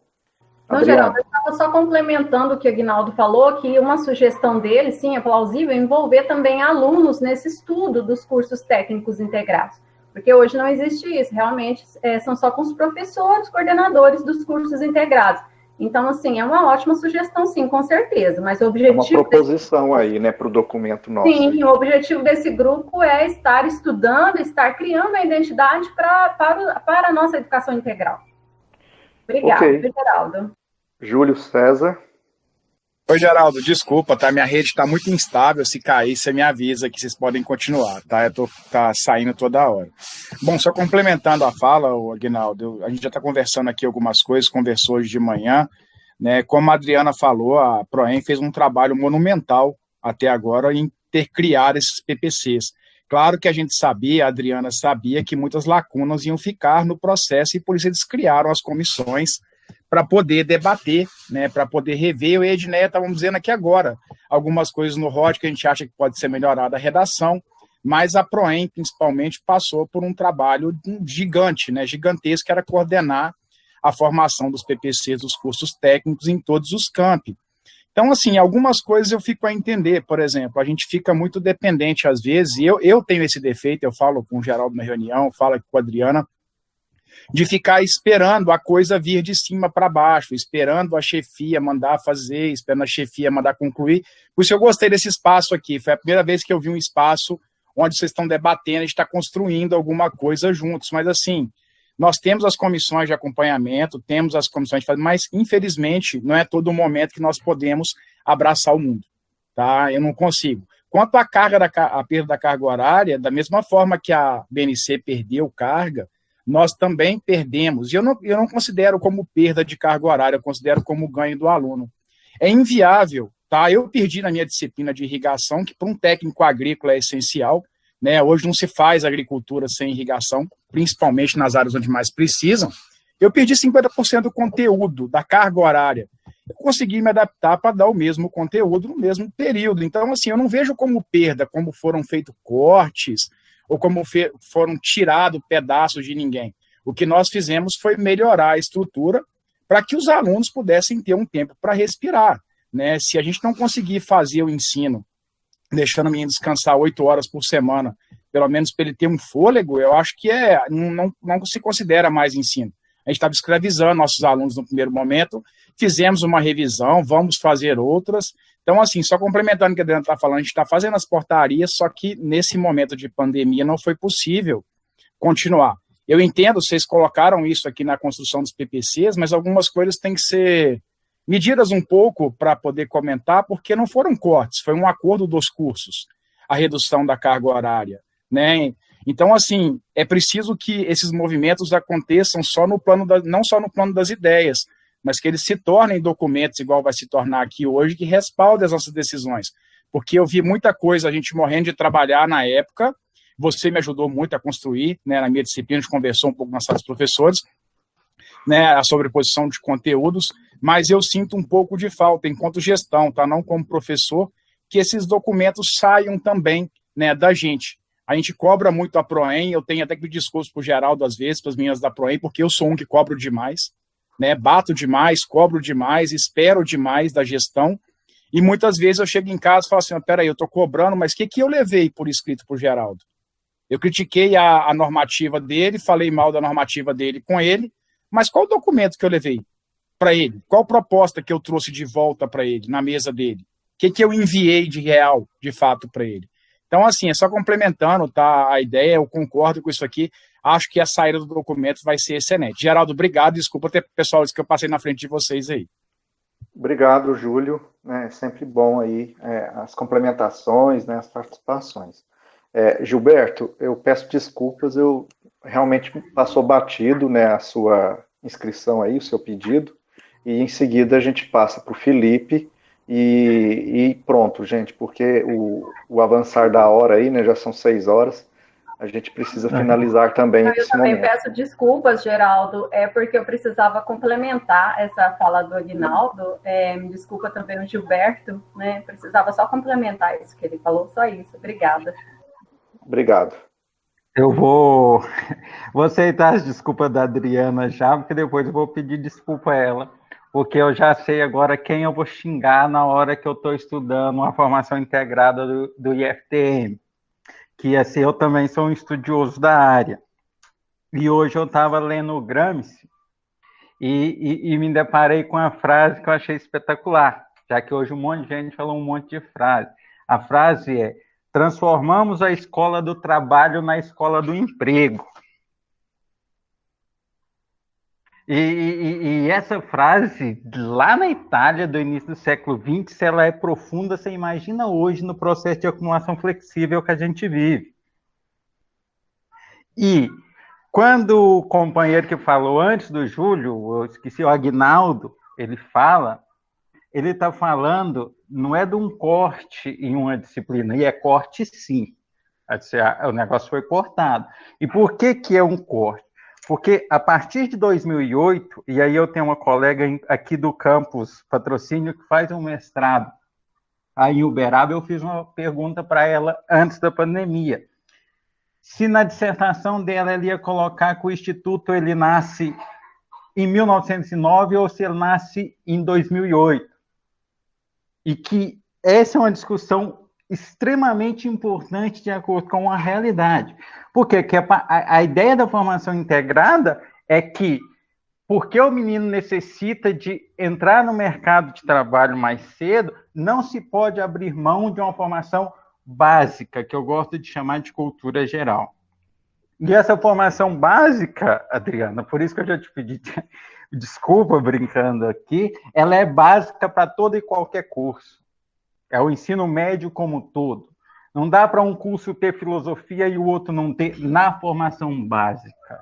Não, Geraldo, eu estava só complementando o que o Aguinaldo falou, que uma sugestão dele, sim, é plausível, envolver também alunos nesse estudo dos cursos técnicos integrados, porque hoje não existe isso, realmente são só com os professores, coordenadores dos cursos integrados. Então, assim, é uma ótima sugestão, sim, com certeza, mas o objetivo... É uma proposição aí, né, para o documento nosso. Sim, aí. O objetivo desse grupo é estar estudando, estar criando a identidade para a nossa educação integral. Obrigada, okay. Geraldo. Júlio César. Oi, Geraldo, desculpa, tá? Minha rede está muito instável, se cair, você me avisa que vocês podem continuar, tá? Tá saindo toda hora. Bom, só complementando a fala, Aguinaldo, a gente já está conversando aqui algumas coisas, conversou hoje de manhã, né? Como a Adriana falou, a Proem fez um trabalho monumental até agora em ter criado esses PPCs. Claro que a gente sabia, a Adriana sabia que muitas lacunas iam ficar no processo e por isso eles criaram as comissões para poder debater, né, para poder rever. Eu e a Edneia estávamos dizendo aqui agora algumas coisas no ROD que a gente acha que pode ser melhorada a redação, mas a Proem, principalmente, passou por um trabalho gigante, né, gigantesco, que era coordenar a formação dos PPCs, dos cursos técnicos em todos os campi. Então, assim, algumas coisas eu fico a entender, por exemplo, a gente fica muito dependente às vezes, e eu tenho esse defeito, eu falo com o Geraldo na reunião, falo aqui com a Adriana, de ficar esperando a coisa vir de cima para baixo, esperando a chefia mandar fazer, esperando a chefia mandar concluir. Por isso eu gostei desse espaço aqui, foi a primeira vez que eu vi um espaço onde vocês estão debatendo, a gente está construindo alguma coisa juntos, mas assim, nós temos as comissões de acompanhamento, temos as comissões de fazer, mas infelizmente não é todo momento que nós podemos abraçar o mundo, tá? Eu não consigo. Quanto à a perda da carga horária, da mesma forma que a BNC perdeu carga, nós também perdemos, e eu não considero como perda de carga horária, eu considero como ganho do aluno. É inviável, tá? Eu perdi na minha disciplina de irrigação, que para um técnico agrícola é essencial, né? Hoje não se faz agricultura sem irrigação, principalmente nas áreas onde mais precisam. Eu perdi 50% do conteúdo, da carga horária. Eu consegui me adaptar para dar o mesmo conteúdo no mesmo período. Então, assim, eu não vejo como perda, como foram feitos cortes, ou como foram tirados pedaços de ninguém. O que nós fizemos foi melhorar a estrutura para que os alunos pudessem ter um tempo para respirar, né? Se a gente não conseguir fazer o ensino, deixando o menino descansar 8 horas por semana, pelo menos para ele ter um fôlego, eu acho que não se considera mais ensino. A gente estava escravizando nossos alunos no primeiro momento, fizemos uma revisão, vamos fazer outras. Então, assim, só complementando o que a Adriana está falando, a gente está fazendo as portarias, só que nesse momento de pandemia não foi possível continuar. Eu entendo, vocês colocaram isso aqui na construção dos PPCs, mas algumas coisas têm que ser medidas um pouco para poder comentar, porque não foram cortes, foi um acordo dos cursos, a redução da carga horária, né? Então, assim, é preciso que esses movimentos aconteçam não só no plano das ideias, mas que eles se tornem documentos, igual vai se tornar aqui hoje, que respaldem as nossas decisões. Porque eu vi muita coisa, a gente morrendo de trabalhar na época, você me ajudou muito a construir, né, na minha disciplina, a gente conversou um pouco na sala dos professores, né, a sobreposição de conteúdos, mas eu sinto um pouco de falta, enquanto gestão, tá, não como professor, que esses documentos saiam também né, da gente. A gente cobra muito a Proem, eu tenho até que pedir desculpas para o Geraldo às vezes, para as meninas da Proem, porque eu sou um que cobro demais, né, bato demais, cobro demais, espero demais da gestão, e muitas vezes eu chego em casa e falo assim, peraí, eu estou cobrando, mas o que eu levei por escrito para o Geraldo? Eu critiquei a normativa dele, falei mal da normativa dele com ele, mas qual o documento que eu levei para ele? Qual proposta que eu trouxe de volta para ele, na mesa dele? O que eu enviei de real, de fato, para ele? Então, assim, é só complementando, tá, a ideia, eu concordo com isso aqui, acho que a saída do documento vai ser excelente. Geraldo, obrigado, desculpa ter pessoal que eu passei na frente de vocês aí. Obrigado, Júlio, é sempre bom aí as complementações, né, as participações. Gilberto, eu peço desculpas, eu realmente passou batido, né, a sua inscrição aí, o seu pedido, e em seguida a gente passa para o Felipe, e pronto, gente, porque o avançar da hora aí, né, já são 6 horas, a gente precisa finalizar também esse momento. Eu também peço desculpas, Geraldo, porque eu precisava complementar essa fala do Aguinaldo, me desculpa também o Gilberto, né, precisava só complementar isso que ele falou, só isso, obrigada. Obrigado. Eu vou aceitar as desculpas da Adriana já, porque depois eu vou pedir desculpa a ela, porque eu já sei agora quem eu vou xingar na hora que eu estou estudando uma formação integrada do IFTM, que assim, eu também sou um estudioso da área. E hoje eu estava lendo o Gramsci e me deparei com uma frase que eu achei espetacular, já que hoje um monte de gente falou um monte de frase. A frase é: transformamos a escola do trabalho na escola do emprego. E essa frase, lá na Itália, do início do século XX, se ela é profunda, você imagina hoje no processo de acumulação flexível que a gente vive. E quando o companheiro que falou antes do Júlio, eu esqueci, o Aguinaldo, ele está falando, não é de um corte em uma disciplina, e é corte sim. O negócio foi cortado. E por que é um corte? Porque a partir de 2008, e aí eu tenho uma colega aqui do campus Patrocínio que faz um mestrado aí em Uberaba, eu fiz uma pergunta para ela antes da pandemia. Se na dissertação dela ela ia colocar que o Instituto ele nasce em 1909 ou se ele nasce em 2008. E que essa é uma discussão extremamente importante de acordo com a realidade. Porque a ideia da formação integrada é que, porque o menino necessita de entrar no mercado de trabalho mais cedo, não se pode abrir mão de uma formação básica, que eu gosto de chamar de cultura geral. E essa formação básica, Adriana, por isso que eu já te pedi desculpa brincando aqui, ela é básica para todo e qualquer curso. É o ensino médio como um todo. Não dá para um curso ter filosofia e o outro não ter na formação básica.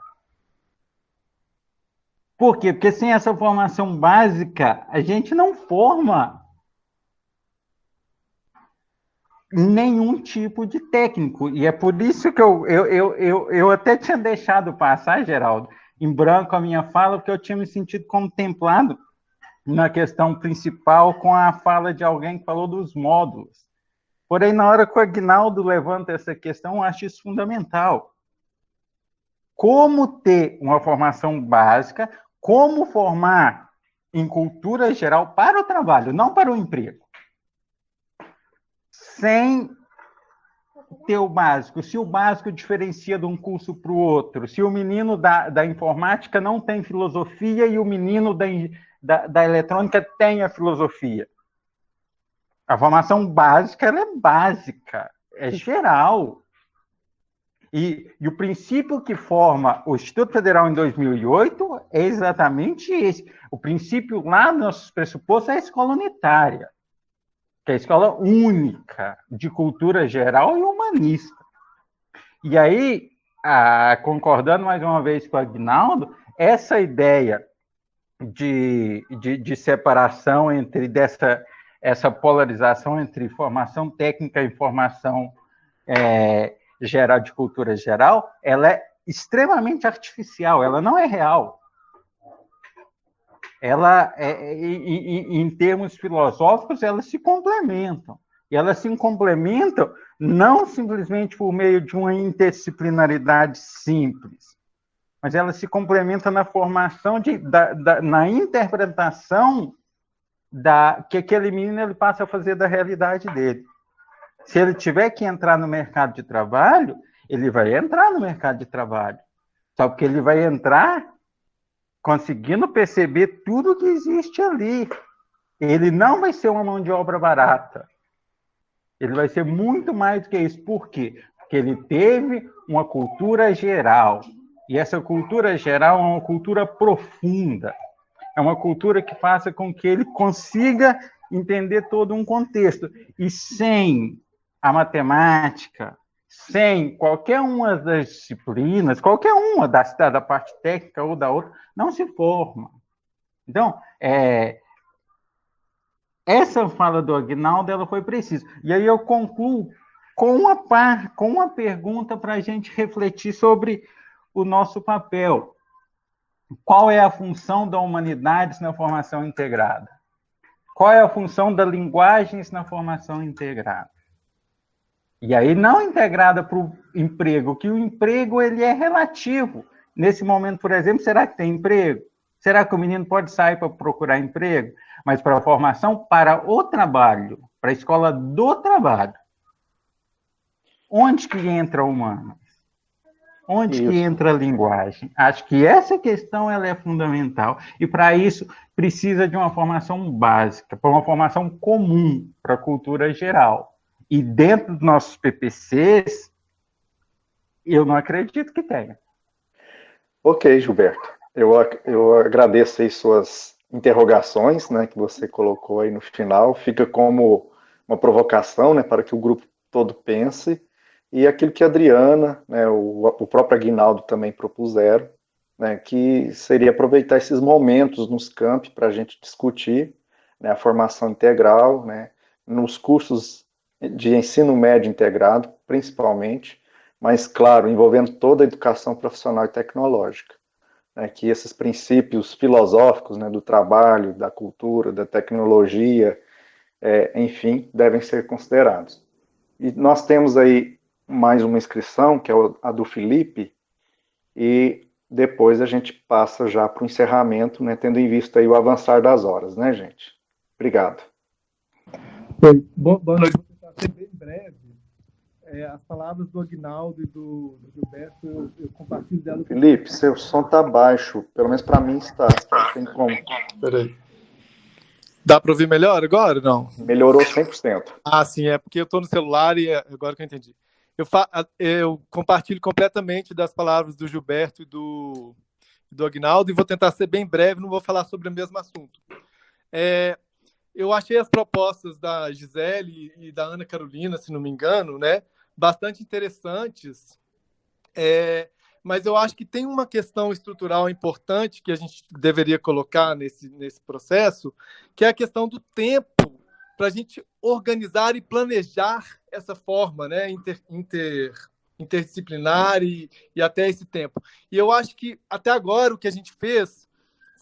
Por quê? Porque sem essa formação básica, a gente não forma nenhum tipo de técnico. E é por isso que eu até tinha deixado passar, Geraldo, em branco a minha fala, porque eu tinha me sentido contemplado na questão principal com a fala de alguém que falou dos módulos. Porém, na hora que o Aguinaldo levanta essa questão, eu acho isso fundamental. Como ter uma formação básica, como formar em cultura geral para o trabalho, não para o emprego. Sem ter o básico. Se o básico diferencia de um curso para o outro, se o menino da informática não tem filosofia e o menino da eletrônica tem a filosofia. A formação básica, ela é básica, é geral. E o princípio que forma o Instituto Federal em 2008 é exatamente esse. O princípio lá nos nossos pressupostos é a escola unitária, que é a escola única de cultura geral e humanista. E aí, concordando mais uma vez com o Aguinaldo, essa ideia de separação essa polarização entre formação técnica e formação geral de cultura geral, ela é extremamente artificial, ela não é real. Ela, em termos filosóficos, elas se complementam. E elas se complementam não simplesmente por meio de uma interdisciplinaridade simples, mas elas se complementam na formação, na interpretação que aquele menino ele passa a fazer da realidade dele. Se ele tiver que entrar no mercado de trabalho, ele vai entrar no mercado de trabalho. Só que ele vai entrar conseguindo perceber tudo que existe ali. Ele não vai ser uma mão de obra barata. Ele vai ser muito mais do que isso. Por quê? Porque ele teve uma cultura geral. E essa cultura geral é uma cultura profunda. É uma cultura que faça com que ele consiga entender todo um contexto. E sem a matemática, sem qualquer uma das disciplinas, qualquer uma da parte técnica ou da outra, não se forma. Então, essa fala do Aguinaldo ela foi precisa. E aí eu concluo com uma pergunta para a gente refletir sobre o nosso papel. Qual é a função da humanidades na formação integrada? Qual é a função das linguagens na formação integrada? E aí não integrada para o emprego, que o emprego ele é relativo. Nesse momento, por exemplo, será que tem emprego? Será que o menino pode sair para procurar emprego? Mas para a formação, para o trabalho, para a escola do trabalho. Onde que entra o humano? Onde que entra a linguagem? Acho que essa questão ela é fundamental. E, para isso, precisa de uma formação básica, para uma formação comum para a cultura geral. E dentro dos nossos PPCs, eu não acredito que tenha. Ok, Gilberto. Eu agradeço aí suas interrogações, né, que você colocou aí no final. Fica como uma provocação, né, para que o grupo todo pense. E aquilo que a Adriana, né, o próprio Aguinaldo também propuseram, né, que seria aproveitar esses momentos nos campi para a gente discutir, né, a formação integral, né, nos cursos de ensino médio integrado, principalmente, mas, claro, envolvendo toda a educação profissional e tecnológica, né, que esses princípios filosóficos, né, do trabalho, da cultura, da tecnologia, enfim, devem ser considerados. E nós temos aí mais uma inscrição, que é a do Felipe, e depois a gente passa já para o encerramento, né, tendo em vista aí o avançar das horas, né, gente? Obrigado. Boa noite. Vou tentar ser bem breve. As palavras do Aguinaldo e do Gilberto, eu compartilho delas. Felipe, seu som está baixo, pelo menos para mim está. Tem como. Peraí. Dá para ouvir melhor agora, não? Melhorou 100%. Ah, sim, é porque eu estou no celular e agora que eu entendi. Eu compartilho completamente das palavras do Gilberto e do Aguinaldo e vou tentar ser bem breve, não vou falar sobre o mesmo assunto. Eu achei as propostas da Gisele e da Ana Carolina, se não me engano, né, bastante interessantes, mas eu acho que tem uma questão estrutural importante que a gente deveria colocar nesse processo, que é a questão do tempo para a gente organizar e planejar essa forma, né, interdisciplinar e até esse tempo. E eu acho que, até agora, o que a gente fez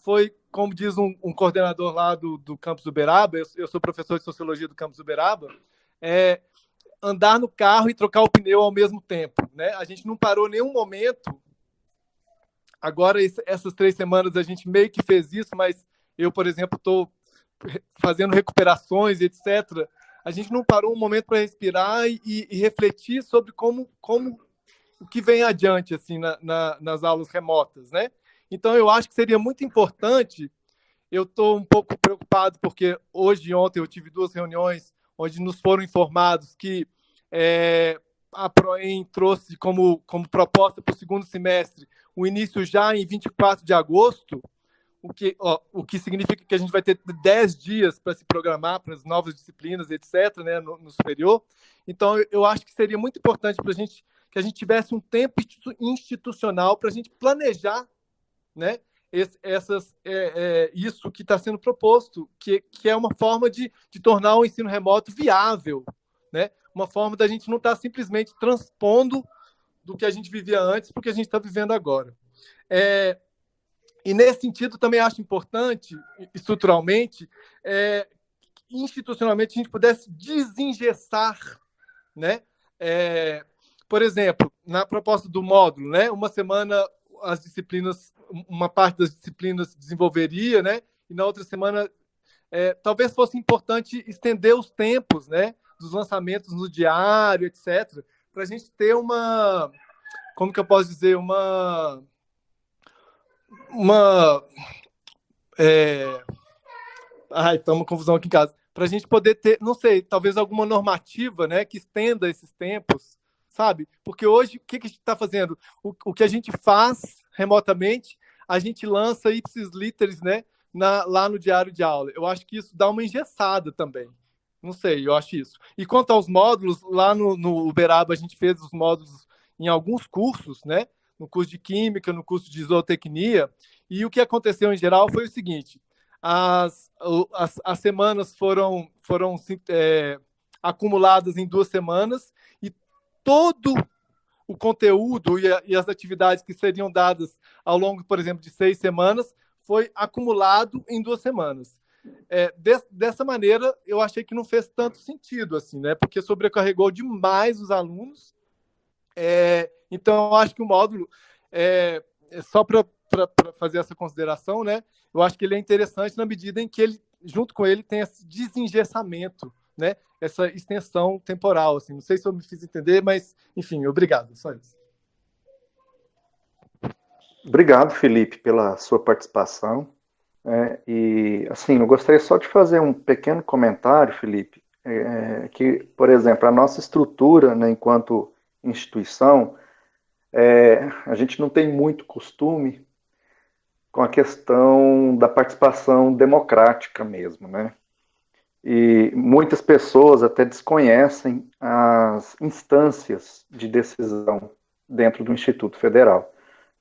foi, como diz um coordenador lá do Campus Uberaba, eu sou professor de Sociologia do Campus Uberaba, andar no carro e trocar o pneu ao mesmo tempo, né? A gente não parou em nenhum momento. Agora, essas 3 semanas, a gente meio que fez isso, mas eu, por exemplo, estou fazendo recuperações, etc. A gente não parou um momento para respirar e refletir sobre como o que vem adiante assim, nas aulas remotas, né? Então, eu acho que seria muito importante. Eu estou um pouco preocupado porque hoje e ontem eu tive 2 reuniões onde nos foram informados que a PROEM trouxe como proposta para o 2º semestre o início já em 24 de agosto, o que significa que a gente vai ter 10 dias para se programar para as novas disciplinas, etc., né, no superior. Então, eu acho que seria muito importante para a gente que a gente tivesse um tempo institucional para a gente planejar, né, isso que está sendo proposto, que é uma forma de tornar o ensino remoto viável, né? Uma forma da gente não estar simplesmente transpondo do que a gente vivia antes para o que a gente está vivendo agora. E nesse sentido também acho importante, estruturalmente, institucionalmente a gente pudesse desengessar, né? Por exemplo, na proposta do módulo, né? Uma semana as disciplinas, uma parte das disciplinas desenvolveria, né? E na outra semana talvez fosse importante estender os tempos, né? Dos lançamentos no diário, etc., para a gente ter uma, como que eu posso dizer, tá uma confusão aqui em casa. Para a gente poder ter, não sei, talvez alguma normativa, né, que estenda esses tempos, sabe? Porque hoje, o que a gente está fazendo? O que a gente faz remotamente, a gente lança ipsis literis, né, lá no diário de aula. Eu acho que isso dá uma engessada também. Não sei, eu acho isso. E quanto aos módulos, lá no Uberaba a gente fez os módulos em alguns cursos, né? No curso de Química, no curso de Zootecnia, e o que aconteceu em geral foi o seguinte: as semanas foram acumuladas em 2 semanas, e todo o conteúdo e as atividades que seriam dadas ao longo, por exemplo, de 6 semanas, foi acumulado em 2 semanas. Dessa maneira, eu achei que não fez tanto sentido, assim, né? Porque sobrecarregou demais os alunos. Então, eu acho que o módulo, só para fazer essa consideração, né? Eu acho que ele é interessante na medida em que ele, junto com ele, tem esse desengessamento, né? Essa extensão temporal, assim. Não sei se eu me fiz entender, mas, enfim, obrigado. Só isso. Obrigado, Felipe, pela sua participação. E, assim, eu gostaria só de fazer um pequeno comentário, Felipe, que, por exemplo, a nossa estrutura, né, enquanto instituição, a gente não tem muito costume com a questão da participação democrática mesmo, né? E muitas pessoas até desconhecem as instâncias de decisão dentro do Instituto Federal.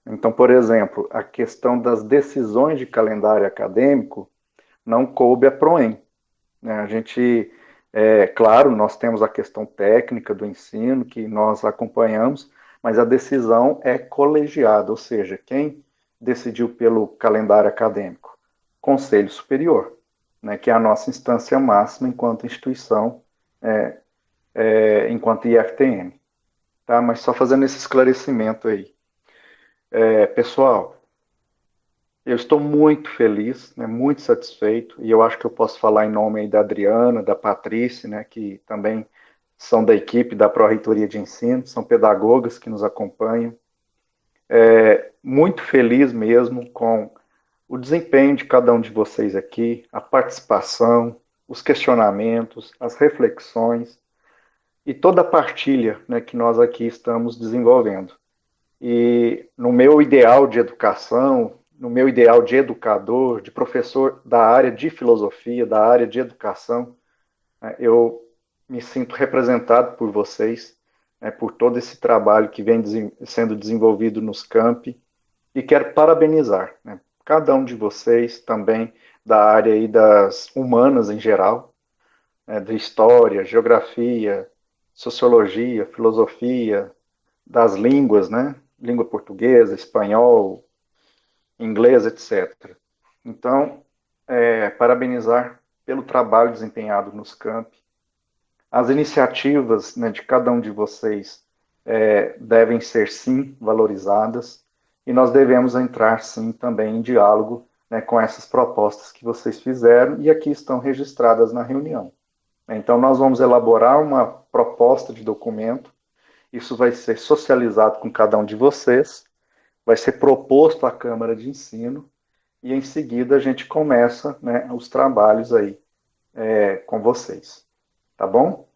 Então, por exemplo, a questão das decisões de calendário acadêmico não coube à Proem, né? A gente, claro, nós temos a questão técnica do ensino, que nós acompanhamos, mas a decisão é colegiada, ou seja, quem decidiu pelo calendário acadêmico? Conselho Superior, né, que é a nossa instância máxima enquanto instituição, enquanto IFTM. Tá? Mas só fazendo esse esclarecimento aí. Pessoal, eu estou muito feliz, né, muito satisfeito, e eu acho que eu posso falar em nome aí da Adriana, da Patrícia, né, que também são da equipe da Pró-Reitoria de Ensino, são pedagogas que nos acompanham. Muito feliz mesmo com o desempenho de cada um de vocês aqui, a participação, os questionamentos, as reflexões e toda a partilha, né, que nós aqui estamos desenvolvendo. E no meu ideal de educação, no meu ideal de educador, de professor da área de filosofia, da área de educação, eu me sinto representado por vocês, por todo esse trabalho que vem sendo desenvolvido nos campi, e quero parabenizar, né, cada um de vocês também da área aí das humanas em geral, de história, geografia, sociologia, filosofia, das línguas, né, língua portuguesa, espanhol, inglês, etc. Então, parabenizar pelo trabalho desempenhado nos campi. As iniciativas, né, de cada um de vocês devem ser, sim, valorizadas, e nós devemos entrar, sim, também em diálogo, né, com essas propostas que vocês fizeram e aqui estão registradas na reunião. Então, nós vamos elaborar uma proposta de documento, isso vai ser socializado com cada um de vocês, vai ser proposto à Câmara de Ensino, e em seguida a gente começa, né, os trabalhos aí com vocês. Tá bom?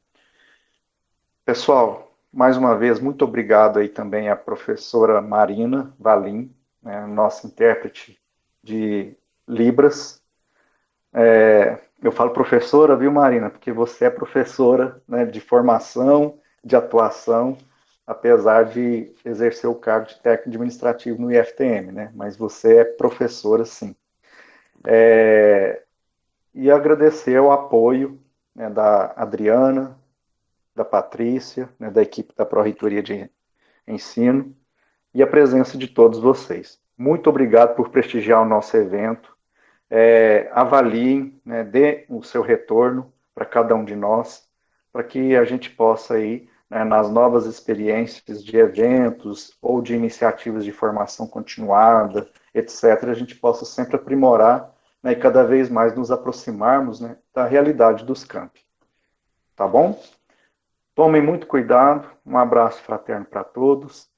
Pessoal, mais uma vez, muito obrigado aí também à professora Marina Valim, né, nossa intérprete de Libras. Eu falo professora, viu, Marina? Porque você é professora, né, de formação, de atuação, apesar de exercer o cargo de técnico administrativo no IFTM, né? Mas você é professora, sim. E agradecer o apoio, né, da Adriana, da Patrícia, né, da equipe da Pró-Reitoria de Ensino, e a presença de todos vocês. Muito obrigado por prestigiar o nosso evento. avaliem, né, dê o seu retorno para cada um de nós, para que a gente possa aí, né, nas novas experiências de eventos ou de iniciativas de formação continuada, etc., a gente possa sempre aprimorar, né, e cada vez mais nos aproximarmos, né, da realidade dos campi. Tá bom? Tomem muito cuidado, um abraço fraterno para todos